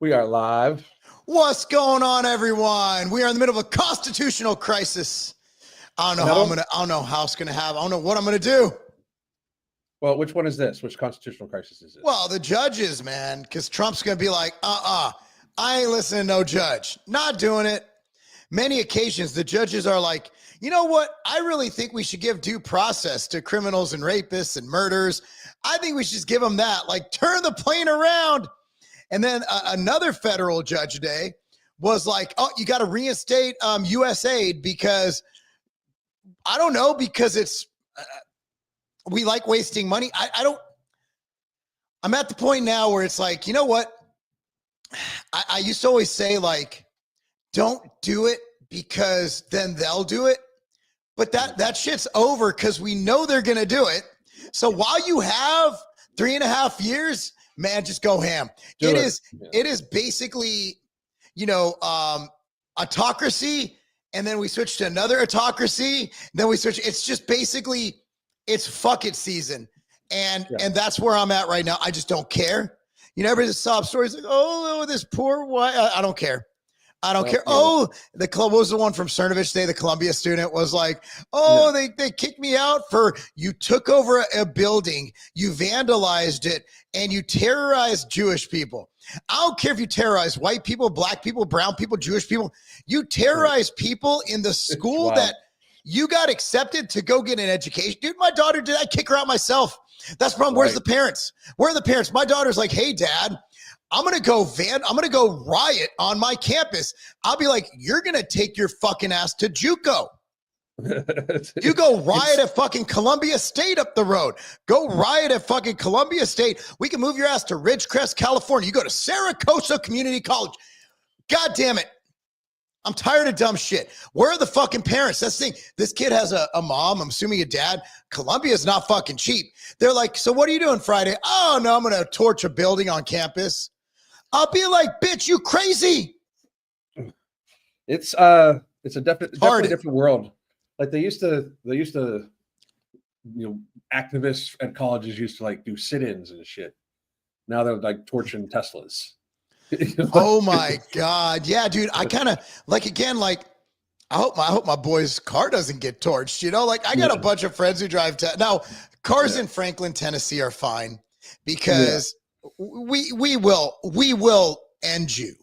We are live. What's going on, everyone? We are in the middle of a constitutional crisis. I don't know how it's gonna happen. I don't know what I'm gonna do. Well, which one is this? Which constitutional crisis is this? Well, the judges, man, because Trump's gonna be like, I ain't listening to no judge. Not doing it. Many occasions, the judges are like, you know what? I really think we should give due process to criminals and rapists and murderers. I think we should just give them that. Like, turn the plane around. And then another federal judge today was like, oh, you got to reinstate U.S. aid because, I don't know, because it's, we like wasting money. I'm at the point now where it's like, you know what? I used to always say, like, don't do it because then they'll do it. But that shit's over because we know they're going to do it. So while you have 3.5 years, man, just go ham. It is basically, autocracy. And then we switch to another autocracy. Then we switch. It's just basically, it's fuck it season. And that's where I'm at right now. I just don't care. You know, everybody's sob stories like, oh, this poor white. I don't care. I don't care. Oh, the club was the one from Cernovich today. The Columbia student was like, they kicked me out for you took over a building, you vandalized it, and you terrorized Jewish people. I don't care if you terrorize white people, black people, brown people, Jewish people. You terrorize people in the school that you got accepted to go get an education. Dude, my daughter did. I kick her out myself. That's the problem. Where's the parents? Where are the parents? My daughter's like, hey, Dad, I'm going to go riot on my campus. I'll be like, you're going to take your fucking ass to JUCO. You go riot at fucking Columbia State up the road. Go riot at fucking Columbia State. We can move your ass to Ridgecrest, California. You go to Saracosa Community College. God damn it. I'm tired of dumb shit. Where are the fucking parents? That's the thing. This kid has a mom. I'm assuming a dad. Columbia's not fucking cheap. They're like, so what are you doing Friday? Oh, no, I'm going to torch a building on campus. I'll be like, bitch, you crazy. It's a definitely different world. Like they used to, activists at colleges used to like do sit-ins and shit. Now they're like torching Teslas. Oh my God. Yeah, dude. I kind of I hope my boy's car doesn't get torched. I got a bunch of friends who drive now cars in Franklin, Tennessee are fine because we will end you.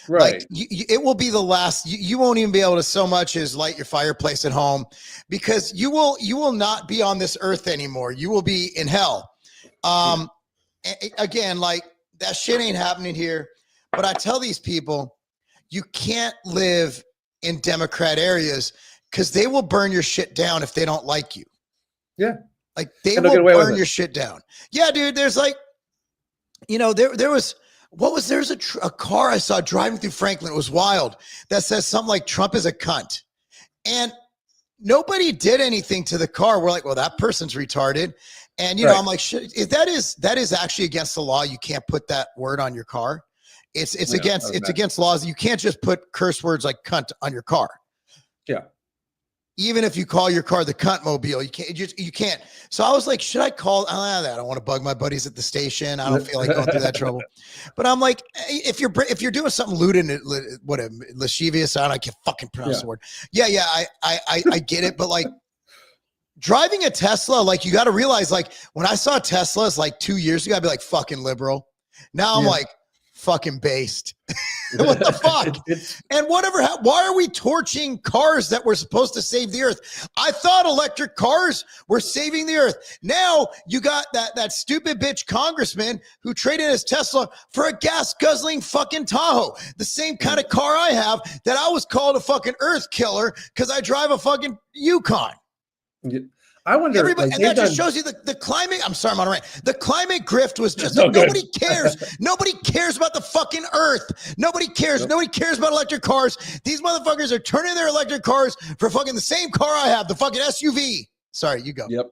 Right. Like it will be the last, you won't even be able to so much as light your fireplace at home because you will not be on this earth anymore. You will be in hell. Again, like that shit ain't happening here. But I tell these people, you can't live in Democrat areas because they will burn your shit down if they don't like you. Yeah. Like they will burn your shit down. Yeah, dude. There's like, there's a car I saw driving through Franklin. It was wild. That says something like Trump is a cunt. And nobody did anything to the car. We're like, well, that person's retarded. And, I'm like, shit, that is actually against the law. You can't put that word on your car. It's against laws. You can't just put curse words like cunt on your car. Yeah. Even if you call your car the cunt mobile, you can't. So I was like, should I call? I don't want to bug my buddies at the station. I don't feel like going through that trouble. But I'm like, if you're doing something lewd and lascivious, I can't fucking pronounce the word. Yeah. I get it. But like driving a Tesla, like you got to realize, like when I saw Teslas like 2 years ago, I'd be like fucking liberal. Now I'm like, fucking based. What the fuck? And why are we torching cars that were supposed to save the earth? I thought electric cars were saving the earth. Now you got that stupid bitch congressman who traded his Tesla for a gas guzzling fucking Tahoe. The same kind of car I have that I was called a fucking earth killer because I drive a fucking Yukon. I wonder. And that just shows you the climate. I'm sorry, I'm on a rant. The climate grift was just nobody cares. Nobody cares about the fucking earth. Nobody cares. Nobody cares about electric cars. These motherfuckers are turning their electric cars for fucking the same car I have, the fucking SUV. Sorry, you go. Yep.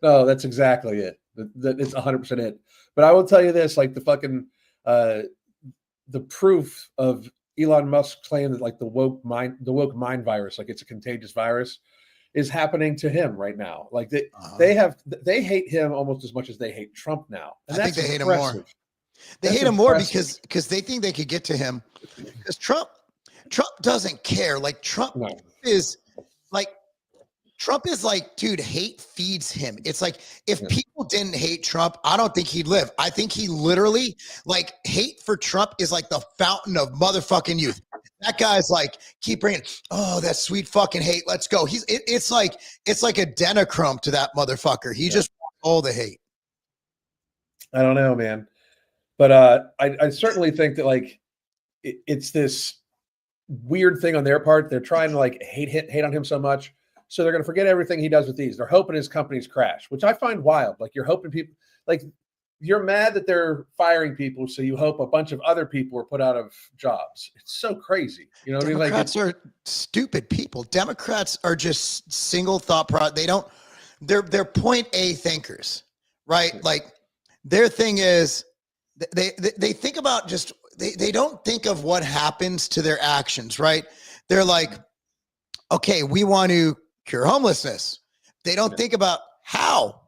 No, that's exactly it. It's 100% it. But I will tell you this: like the fucking the proof of Elon Musk's claim that like the woke mind virus, like it's a contagious virus, is happening to him right now. Like they hate him almost as much as they hate Trump now. And I think they hate him more. They That's hate him more impressive. because they think they could get to him. Because Trump doesn't care. Like No. is like Trump is like, dude, hate feeds him. It's like if Yeah. people didn't hate Trump, I don't think he'd live. I think he literally, like, hate for Trump is like the fountain of motherfucking youth. That guy's like, keep bringing, oh, that sweet fucking hate. Let's go. It's like adrenochrome to that motherfucker. He just wants all the hate. I don't know, man. But I certainly think that like it's this weird thing on their part. They're trying to like hate on him so much, so they're going to forget everything he does with these. They're hoping his companies crash, which I find wild. Like you're hoping people, like you're mad that they're firing people, so you hope a bunch of other people are put out of jobs. It's so crazy, you know what I mean? Like Democrats are stupid people. Democrats are just single thought process. They don't. They're point A thinkers, right? Like their thing is they think about just they don't think of what happens to their actions, right? They're like, okay, we want to cure homelessness. They don't think about how.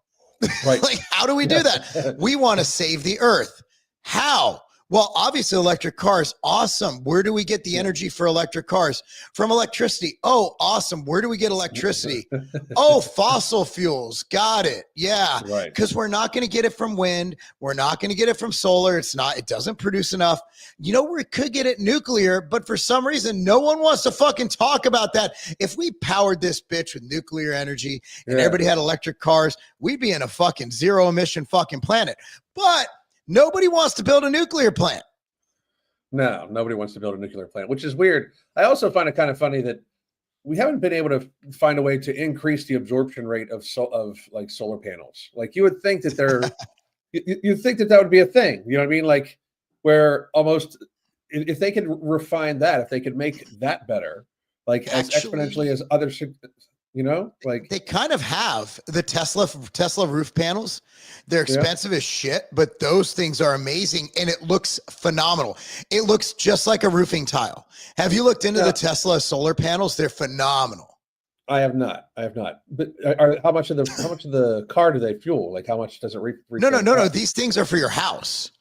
Right. Like, how do we do that? We want to save the earth. How? Well, obviously, electric cars, awesome. Where do we get the energy for electric cars? From electricity. Oh, awesome. Where do we get electricity? Oh, fossil fuels. Got it. Yeah. Right. Because we're not going to get it from wind. We're not going to get it from solar. It doesn't produce enough. You know, we could get it nuclear, but for some reason, no one wants to fucking talk about that. If we powered this bitch with nuclear energy and everybody had electric cars, we'd be in a fucking zero emission fucking planet. But nobody wants to build a nuclear plant. No, nobody wants to build a nuclear plant, which is weird. I also find it kind of funny that we haven't been able to find a way to increase the absorption rate of like solar panels. Like you would think that you think that would be a thing. You know what I mean? Like where almost if they could refine that, if they could make that better, like as exponentially as others should. You know, like they kind of have the Tesla roof panels. They're expensive as shit, but those things are amazing and it looks phenomenal. It looks just like a roofing tile. Have you looked into the Tesla solar panels? They're phenomenal. I have not. But how much of the car do they fuel? Like how much does it No. These things are for your house.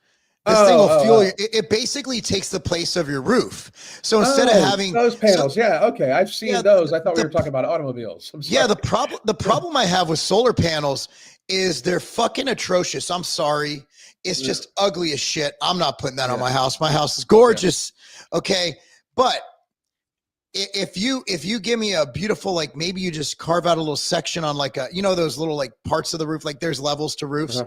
This thing will fuel you. It basically takes the place of your roof. So instead of having those panels, okay, I've seen those. I thought we were talking about automobiles. Yeah, the problem I have with solar panels is they're fucking atrocious. I'm sorry. It's just ugly as shit. I'm not putting that on my house. My house is gorgeous. Okay. But if you give me a beautiful, like maybe you just carve out a little section on like those little like parts of the roof, like there's levels to roofs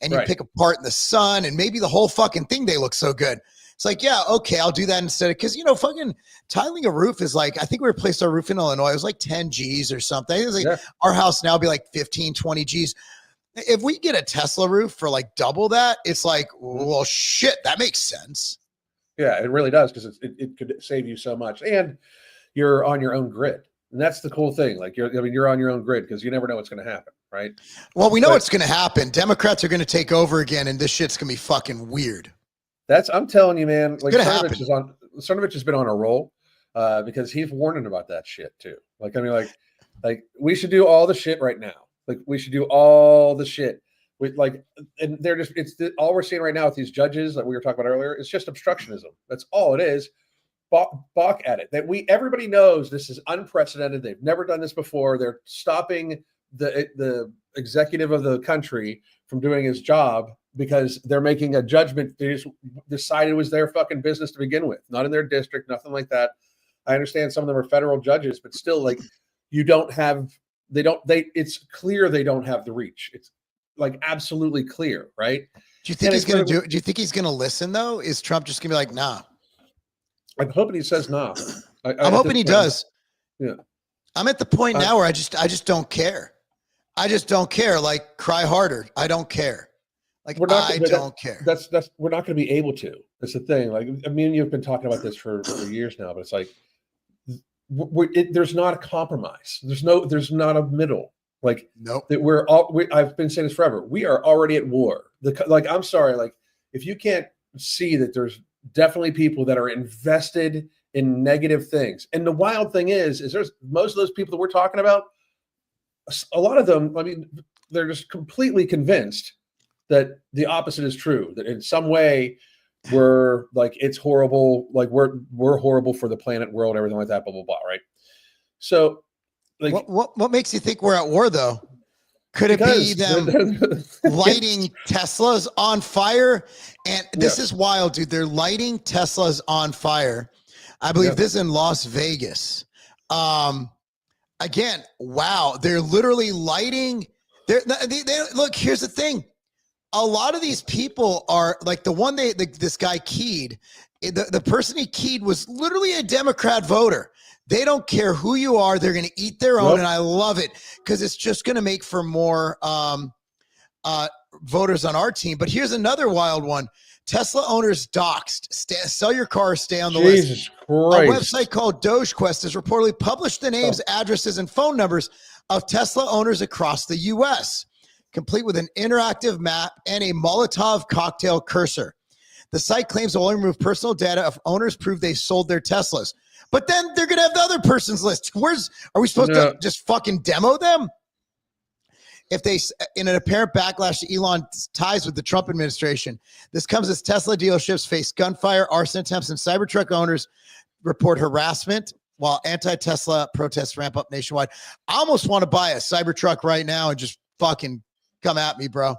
and you pick apart in the sun and maybe the whole fucking thing, they look so good. It's like, yeah, okay, I'll do that instead of, because fucking tiling a roof is like, I think we replaced our roof in Illinois. It was like 10 G's or something. It was like our house now be like 15, 20 G's. If we get a Tesla roof for like double that, it's like, well, shit, that makes sense. Yeah, it really does, because it could save you so much. And you're on your own grid. And that's the cool thing. Like you're on your own grid because you never know what's going to happen, right? Well, we know what's going to happen. Democrats are going to take over again, and this shit's going to be fucking weird. I'm telling you, man. Like Cernovich has been on a roll because he's warning about that shit too. Like I mean, like we should do all the shit right now. Like we should do all the shit. And they're just all we're seeing right now with these judges that we were talking about earlier. It's just obstructionism. That's all it is. Balk at it. Everybody knows this is unprecedented. They've never done this before. They're stopping the executive of the country from doing his job because they're making a judgment. They just decided it was their fucking business to begin with, not in their district, nothing like that. I understand some of them are federal judges, but still, like it's clear they don't have the reach. It's like absolutely clear, right? Do you think he's going to do it? Do you think he's going to listen though? Is Trump just going to be like, nah? I'm hoping he says no. I'm hoping he does. Yeah. I'm at the point now where I just don't care. I just don't care. Like, cry harder. I don't care. Like, I don't care. That's we're not going to be able to. That's the thing. Like, I mean, you've been talking about this for years now, but it's like there's not a compromise. There's not a middle. Like, nope. That I've been saying this forever. We are already at war. I'm sorry. Like, if you can't see that there's definitely people that are invested in negative things. And the wild thing is there's most of those people that we're talking about, a lot of them, I mean, they're just completely convinced that the opposite is true. That in some way we're like it's horrible. Like we're horrible for the planet, world, everything like that. Blah blah blah. Right. So, like, what makes you think we're at war though? Could it be them lighting Teslas on fire? And this is wild, dude. They're lighting Teslas on fire. I believe this is in Las Vegas. Again, wow. They're literally lighting. They look, here's the thing. A lot of these people are like the one this guy keyed. The person he keyed was literally a Democrat voter. They don't care who you are. They're going to eat their own. And I love it because it's just going to make for more voters on our team. But here's another wild one. Tesla owners doxxed. Sell your car, stay on the list. Jesus Christ. A website called DogeQuest has reportedly published the names, addresses, and phone numbers of Tesla owners across the U.S., complete with an interactive map and a Molotov cocktail cursor. The site claims to only remove personal data if owners prove they sold their Teslas. But then they're going to have the other person's list. Are we supposed to just fucking demo them? If they, in an apparent backlash to Elon's ties with the Trump administration, this comes as Tesla dealerships face gunfire, arson attempts, and Cybertruck owners report harassment while anti-Tesla protests ramp up nationwide. I almost want to buy a Cybertruck right now and just fucking come at me, bro.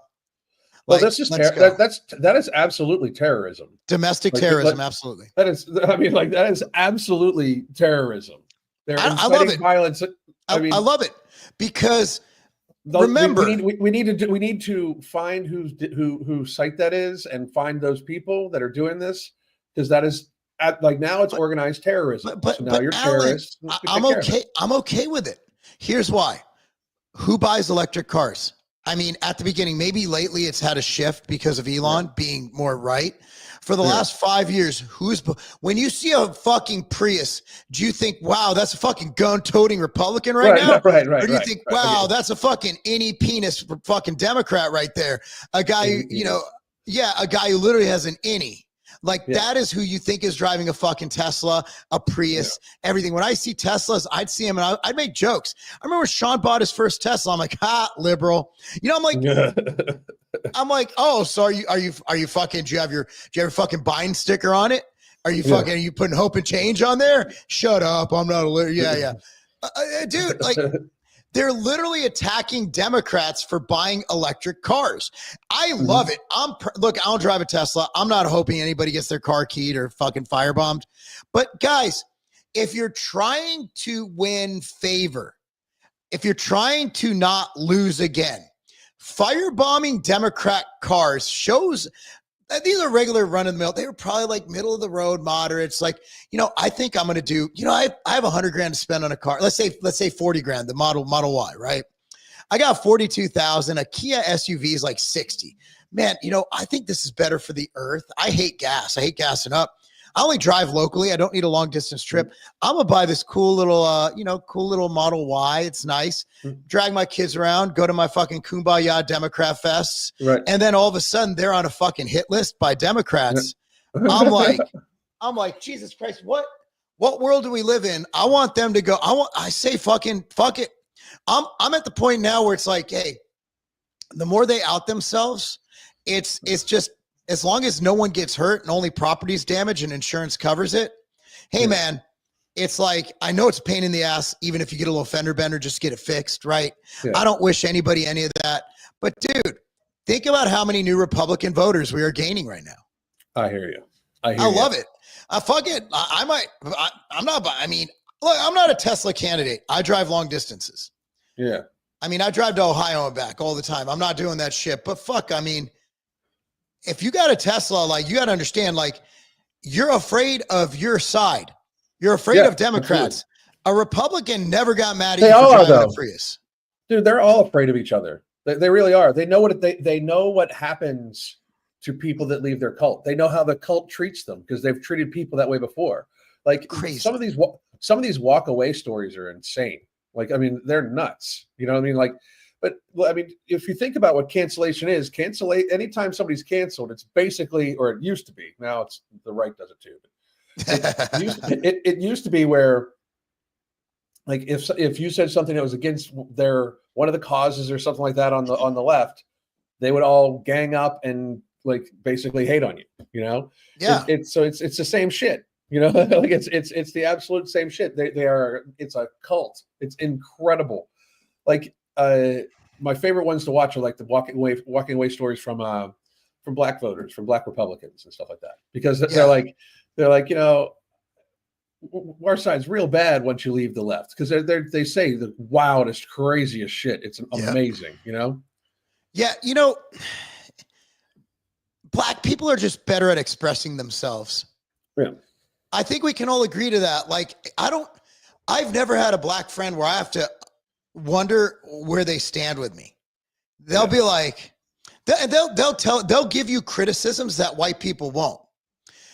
Well, that's just that is absolutely terrorism. Domestic terrorism, absolutely. That is, I mean, like that is absolutely terrorism. They're inciting violence. I love it because remember, we need to find whose site that is and find those people that are doing this, because that is now it's organized terrorism. But so now you're terrorists. I'm okay. I'm okay with it. Here's why. Who buys electric cars? I mean, at the beginning, maybe lately it's had a shift because of Elon being more right. For the last 5 years, when you see a fucking Prius, do you think, wow, that's a fucking gun-toting Republican right now? Right. Or do you think, wow, that's a fucking innie penis fucking Democrat right there? A guy, a guy who literally has an innie. Like that is who you think is driving a fucking Tesla, a Prius, everything. When I see Teslas, I'd see him and I'd make jokes. I remember Sean bought his first Tesla. I'm like, liberal. I'm like, oh, so are you fucking, do you have your fucking Biden sticker on it? Are you fucking, are you putting hope and change on there? Shut up. I'm not a liberal. Yeah. Dude, like, they're literally attacking Democrats for buying electric cars. I love it. Look, I don't drive a Tesla. I'm not hoping anybody gets their car keyed or fucking firebombed. But guys, if you're trying to win favor, if you're trying to not lose again, firebombing Democrat cars shows these are regular run of the mill. They were probably like middle of the road moderates. Like, I think I'm going to do, I have $100,000 to spend on a car. Let's say 40 grand, the Model Y, right? I got 42,000. A Kia SUV is like 60. Man, I think this is better for the earth. I hate gas. I hate gassing up. I only drive locally. I don't need a long distance trip. I'm gonna buy this cool little Model Y. It's nice. Drag my kids around, go to my fucking Kumbaya Democrat fests. Right. And then all of a sudden they're on a fucking hit list by Democrats. I'm like, Jesus Christ, what world do we live in? I want them to go. I say fuck it. I'm at the point now where it's like, hey, the more they out themselves, it's just, as long as no one gets hurt and only property's damaged and insurance covers it. Hey, man, it's like, I know it's a pain in the ass, even if you get a little fender bender, just get it fixed, right? Yeah. I don't wish anybody any of that. But, dude, think about how many new Republican voters we are gaining right now. I hear you. I love it. Fuck it. I'm not a Tesla candidate. I drive long distances. Yeah. I mean, I drive to Ohio and back all the time. I'm not doing that shit. But fuck, I mean, if you got a Tesla, like, you got to understand, like, you're afraid of your side. You're afraid of Democrats. Absolutely. A Republican never got mad at you for driving a Prius. Dude, they're all afraid of each other. They really are. They know they know what happens to people that leave their cult. They know how the cult treats them because they've treated people that way before. Like, crazy. Some of these walk away stories are insane. Like, I mean, they're nuts. You know what I mean? Like, but I mean, if you think about what cancellation is, anytime somebody's canceled, it's basically, or it used to be, now it's the right does it too. It used to be where, like, if you said something that was against one of the causes or something like that on the left, they would all gang up and like basically hate on you. You know, Yeah. it's the same shit. You know, like it's the absolute same shit. They are. It's a cult. It's incredible. Like my favorite ones to watch are like the walking away stories from black voters, from black Republicans and stuff like that, because they're like you know, our side's real bad once you leave the left, because they say the wildest, craziest shit. It's amazing, you know. Yeah, you know, black people are just better at expressing themselves. Yeah, I think we can all agree to that. Like, I've never had a black friend where I have to wonder where they stand with me. They'll be like, they'll give you criticisms that white people won't.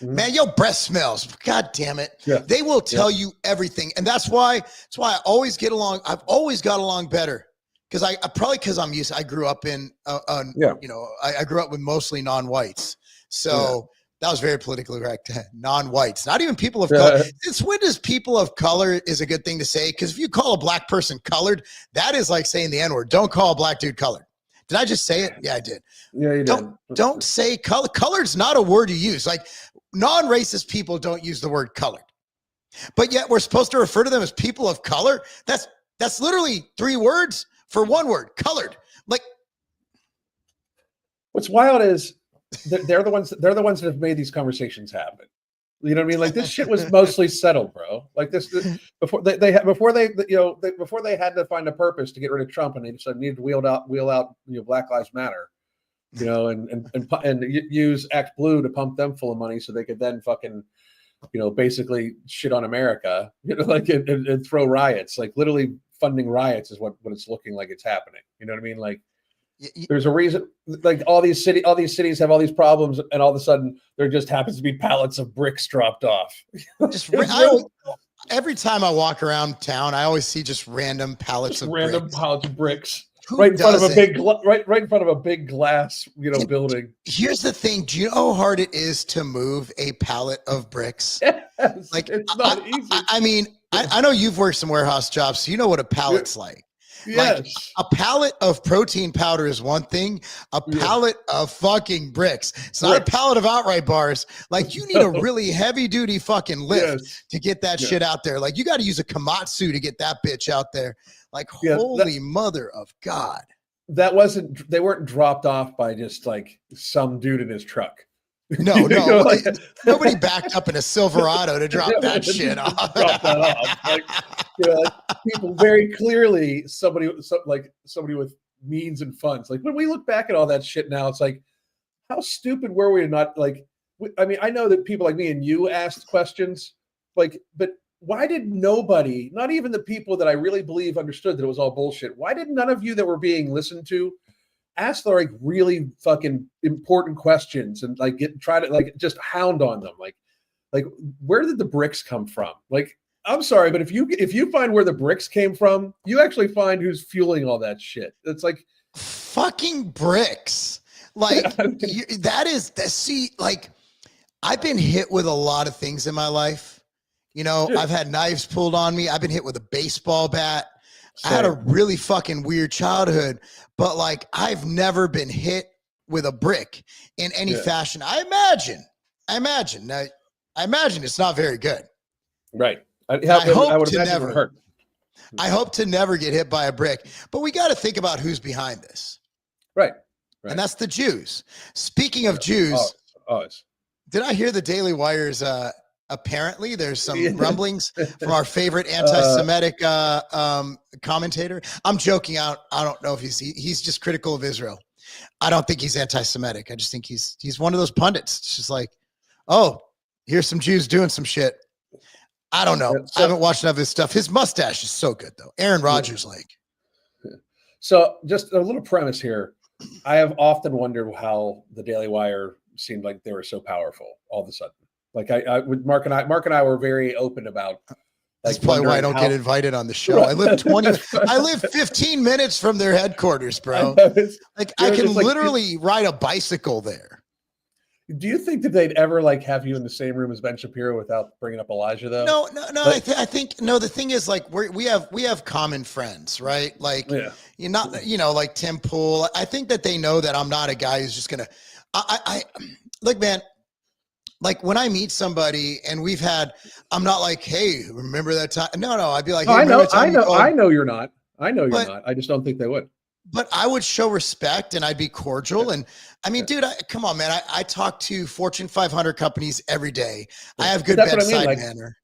Mm-hmm. Man, your breath smells. God damn it. Yeah. They will tell you everything. And that's why I always get along. I've always got along better. Because I grew up in, you know, I grew up with mostly non-whites. So that was very politically correct. Non-whites, not even people of color. Since when does people of color is a good thing to say? Because if you call a black person colored, that is like saying the N-word. Don't call a black dude colored. Did I just say it? Yeah, I did. Yeah, you did. Don't say color. Colored's not a word you use. Like non-racist people don't use the word colored. But yet we're supposed to refer to them as people of color. That's literally 3 words for 1 word, colored. Like, what's wild is they're the ones that have made these conversations happen. You know what I mean? Like, this shit was mostly settled, bro. Like this before they had to find a purpose to get rid of Trump, and they just needed to wheel out you know, Black Lives Matter, you know, and use Act Blue to pump them full of money so they could then fucking, you know, basically shit on America, you know, like and throw riots, like literally funding riots is what it's looking like it's happening. You know what I mean? Like, there's a reason, like all these cities have all these problems, and all of a sudden there just happens to be pallets of bricks dropped off. Every time I walk around town, I always see just random pallets of bricks. Right in front of a big glass, you know, building. Here's the thing: do you know how hard it is to move a pallet of bricks? Yes, like, it's not easy. I mean, I know you've worked some warehouse jobs, so you know what a pallet's like. Yes. Like, a pallet of protein powder is one thing. A pallet of fucking bricks. It's not a pallet of outright bars. Like, you need a really heavy duty fucking lift to get that shit out there. Like, you got to use a Komatsu to get that bitch out there. Like, holy mother of God. They weren't dropped off by just like some dude in his truck. No, you know, like, nobody backed up in a Silverado to drop that shit off. Drop that off. Like, you know, like, people very clearly, somebody with means and funds. Like, when we look back at all that shit now, it's like, how stupid were we to not, like, I mean, I know that people like me and you asked questions, like, but why did nobody, not even the people that I really believe understood that it was all bullshit, why did none of you that were being listened to ask the, like, really fucking important questions and like try to like just hound on them? Like where did the bricks come from? Like, I'm sorry, but if you find where the bricks came from, you actually find who's fueling all that shit. It's like fucking bricks. Like, like, I've been hit with a lot of things in my life. You know, dude, I've had knives pulled on me. I've been hit with a baseball bat. Same. I had a really fucking weird childhood, but like, I've never been hit with a brick in any fashion. I imagine it's not very good. Right. I hope to never get hit by a brick, but we got to think about who's behind this. Right. And that's the Jews. Speaking of Jews, did I hear the Daily Wire's, apparently there's some rumblings from our favorite anti-Semitic commentator. I'm joking. I don't know if he's just critical of Israel. I don't think he's anti-Semitic. I just think he's one of those pundits. It's just like, oh, here's some Jews doing some shit. I don't know. I haven't watched enough of his stuff. His mustache is so good though. Aaron Rodgers like. So just a little premise here. I have often wondered how the Daily Wire seemed like they were so powerful all of a sudden. Like I would Mark and I were very open about. That's probably why I don't get invited on the show. I live 15 minutes from their headquarters, bro. Like, I can literally ride a bicycle there. Do you think that they'd ever like have you in the same room as Ben Shapiro without bringing up Elijah though? No. But, I think no. The thing is, like, we have common friends, right? Like, yeah. you're not, like Tim Pool. I think that they know that I'm not a guy who's just gonna. I look, man. Like when I meet somebody and I'm not like, hey, remember that time? No. I'd be like, No, hey, I know, remember that time you called? I know you're not. I know you're But not. I just don't think they would. But I would show respect and I'd be cordial. Yeah. And I mean, dude, come on, man. I talk to Fortune 500 companies every day. I have good That's what I bedside mean. Like, manner.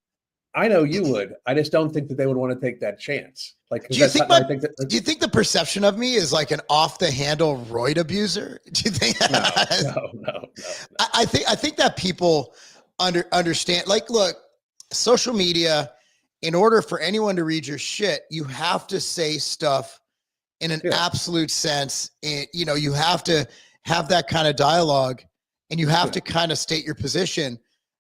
I know you would. I just don't think that they would want to take that chance. Like, Do you think do you think the perception of me is like an off the handle roid abuser? Do you think? No. I think that people understand. Like, look, social media. In order for anyone to read your shit, you have to say stuff in an absolute sense. You have to have that kind of dialogue, and you have to kind of state your position.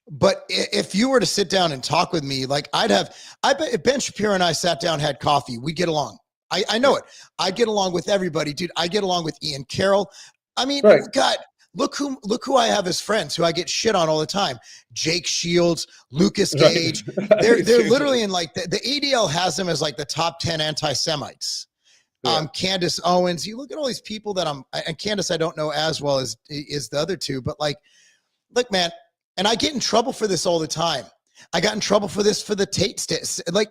But if you were to sit down and talk with me, like I bet if Ben Shapiro and I sat down, had coffee, we'd get along. I know it. I'd get along with everybody, dude. I get along with Ian Carroll. I mean, God, look who I have as friends, who I get shit on all the time. Jake Shields, Lucas Gage. They're literally in like the ADL has them as like the top 10 anti-Semites. Candace Owens. You look at all these people that and Candace I don't know as well as is the other two, but like, look, man. And I get in trouble for this all the time. I got in trouble for this for the Tate. Like,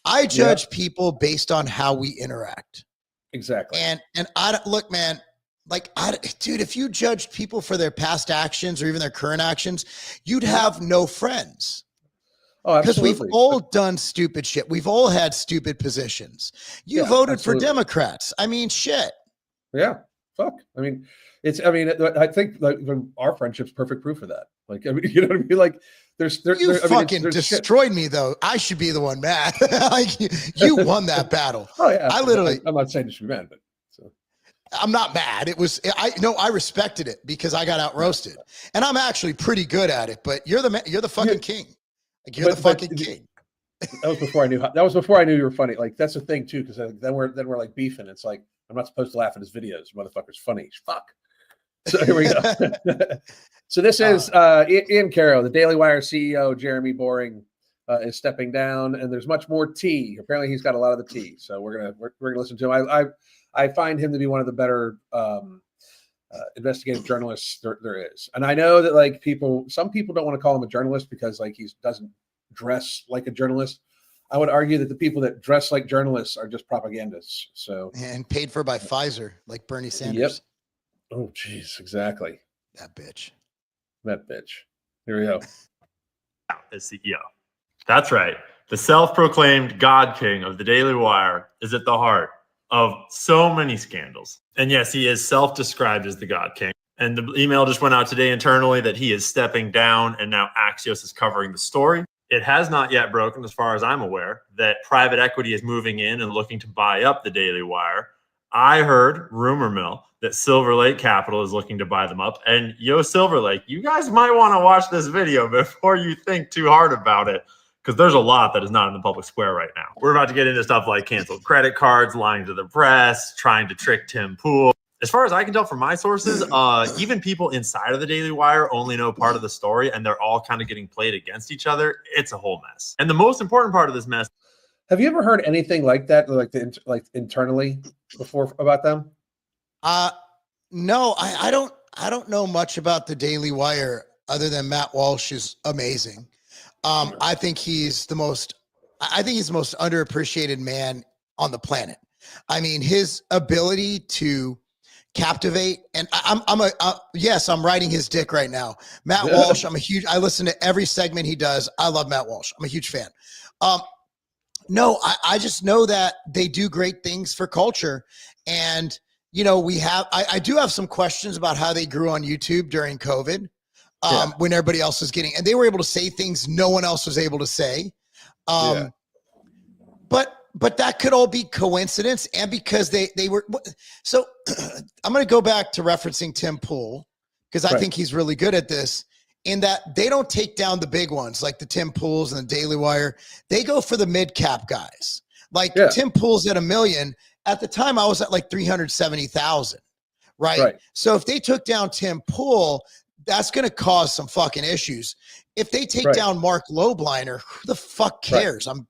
I judge people based on how we interact. Exactly. And I look, man. Like, dude, if you judged people for their past actions or even their current actions, you'd have no friends. Oh, because we've all done stupid shit. We've all had stupid positions. You voted for Democrats. I mean, shit. Yeah. Fuck. I mean, I think like our friendship's perfect proof of that. Like, I mean, you know what I mean? Like, there's destroyed me though. I should be the one mad. Like, you won that battle. Oh yeah. I'm not saying you should be mad, but I'm not mad. I respected it because I got out roasted, and I'm actually pretty good at it. But you're the fucking king. Like, you're the fucking king. That was before I knew. That was before I knew you were funny. Like, that's the thing too, because then we're like beefing. It's like I'm not supposed to laugh at his videos. Motherfucker's funny. Fuck. So here we go. So this is Ian Carroll, the Daily Wire CEO. Jeremy Boring is stepping down, and there's much more tea. Apparently, he's got a lot of the tea. So we're gonna listen to him. I find him to be one of the better investigative journalists there is. And I know that like some people don't want to call him a journalist because like he doesn't dress like a journalist. I would argue that the people that dress like journalists are just propagandists. So and paid for by Pfizer, like Bernie Sanders. Yep. Oh, geez, exactly. That bitch. Here we go. As CEO. That's right. The self-proclaimed God King of the Daily Wire is at the heart of so many scandals. And yes, he is self-described as the God King. And the email just went out today internally that he is stepping down, and now Axios is covering the story. It has not yet broken, as far as I'm aware, that private equity is moving in and looking to buy up the Daily Wire. I heard rumor mill that Silver Lake Capital is looking to buy them up. And Silver Lake, you guys might want to watch this video before you think too hard about it, because there's a lot that is not in the public square right now. We're about to get into stuff like canceled credit cards, lying to the press, trying to trick Tim Pool. As far as I can tell from my sources, even people inside of the Daily Wire only know part of the story, and they're all kind of getting played against each other. It's a whole mess. And the most important part of this mess. Have you ever heard anything like that, like internally before about them? No, I don't know much about the Daily Wire other than Matt Walsh is amazing. I think he's the most underappreciated man on the planet. I mean, his ability to captivate, and I'm riding his dick right now. Matt Walsh, I listen to every segment he does. I love Matt Walsh. I'm a huge fan. No, I just know that they do great things for culture. And, I do have some questions about how they grew on YouTube during COVID. When everybody else was getting, and they were able to say things no one else was able to say. But that could all be coincidence, and because they were. So I'm going to go back to referencing Tim Pool, because I think he's really good at this, in that they don't take down the big ones like the Tim Pools and the Daily Wire. They go for the mid cap guys. Like Tim Pool's at $1 million. At the time, I was at like 370,000. Right. So if they took down Tim Pool, that's going to cause some fucking issues. If they take Right. down Mark Lobliner, who the fuck cares? I'm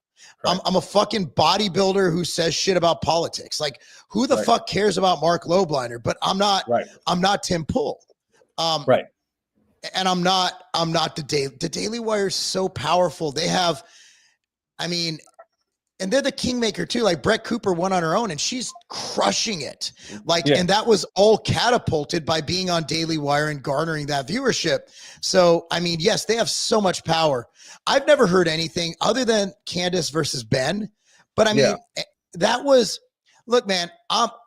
a fucking bodybuilder who says shit about politics. Like, who the fuck cares about Mark Lobliner? But I'm not Tim Pool. Right. And I'm not the Daily Wire is so powerful. They have, I mean, and they're the kingmaker too. Like Brett Cooper won on her own and she's crushing it. Like, and that was all catapulted by being on Daily Wire and garnering that viewership. So, I mean, yes, they have so much power. I've never heard anything other than Candace versus Ben. But I mean, that was, look, man,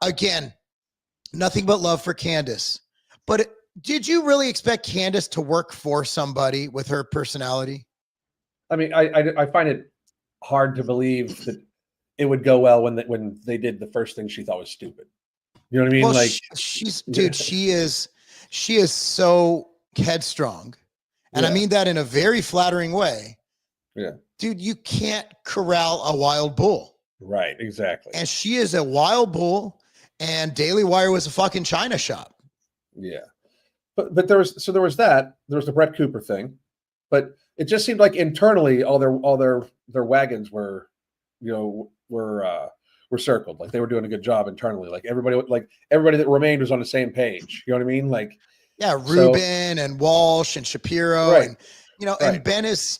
again, nothing but love for Candace. But did you really expect Candace to work for somebody with her personality? I mean, I find it hard to believe that it would go well when they did the first thing she thought was stupid. You know what I mean? Well, like she's dude, she is so headstrong. And I mean that in a very flattering way. Yeah. Dude, you can't corral a wild bull. Right, exactly. And she is a wild bull, and Daily Wire was a fucking China shop. Yeah. But there was the Brett Cooper thing, but it just seemed like internally all their wagons were circled. Like they were doing a good job internally. Like everybody that remained was on the same page. You know what I mean? Like Rubin and Walsh and Shapiro and and Ben is,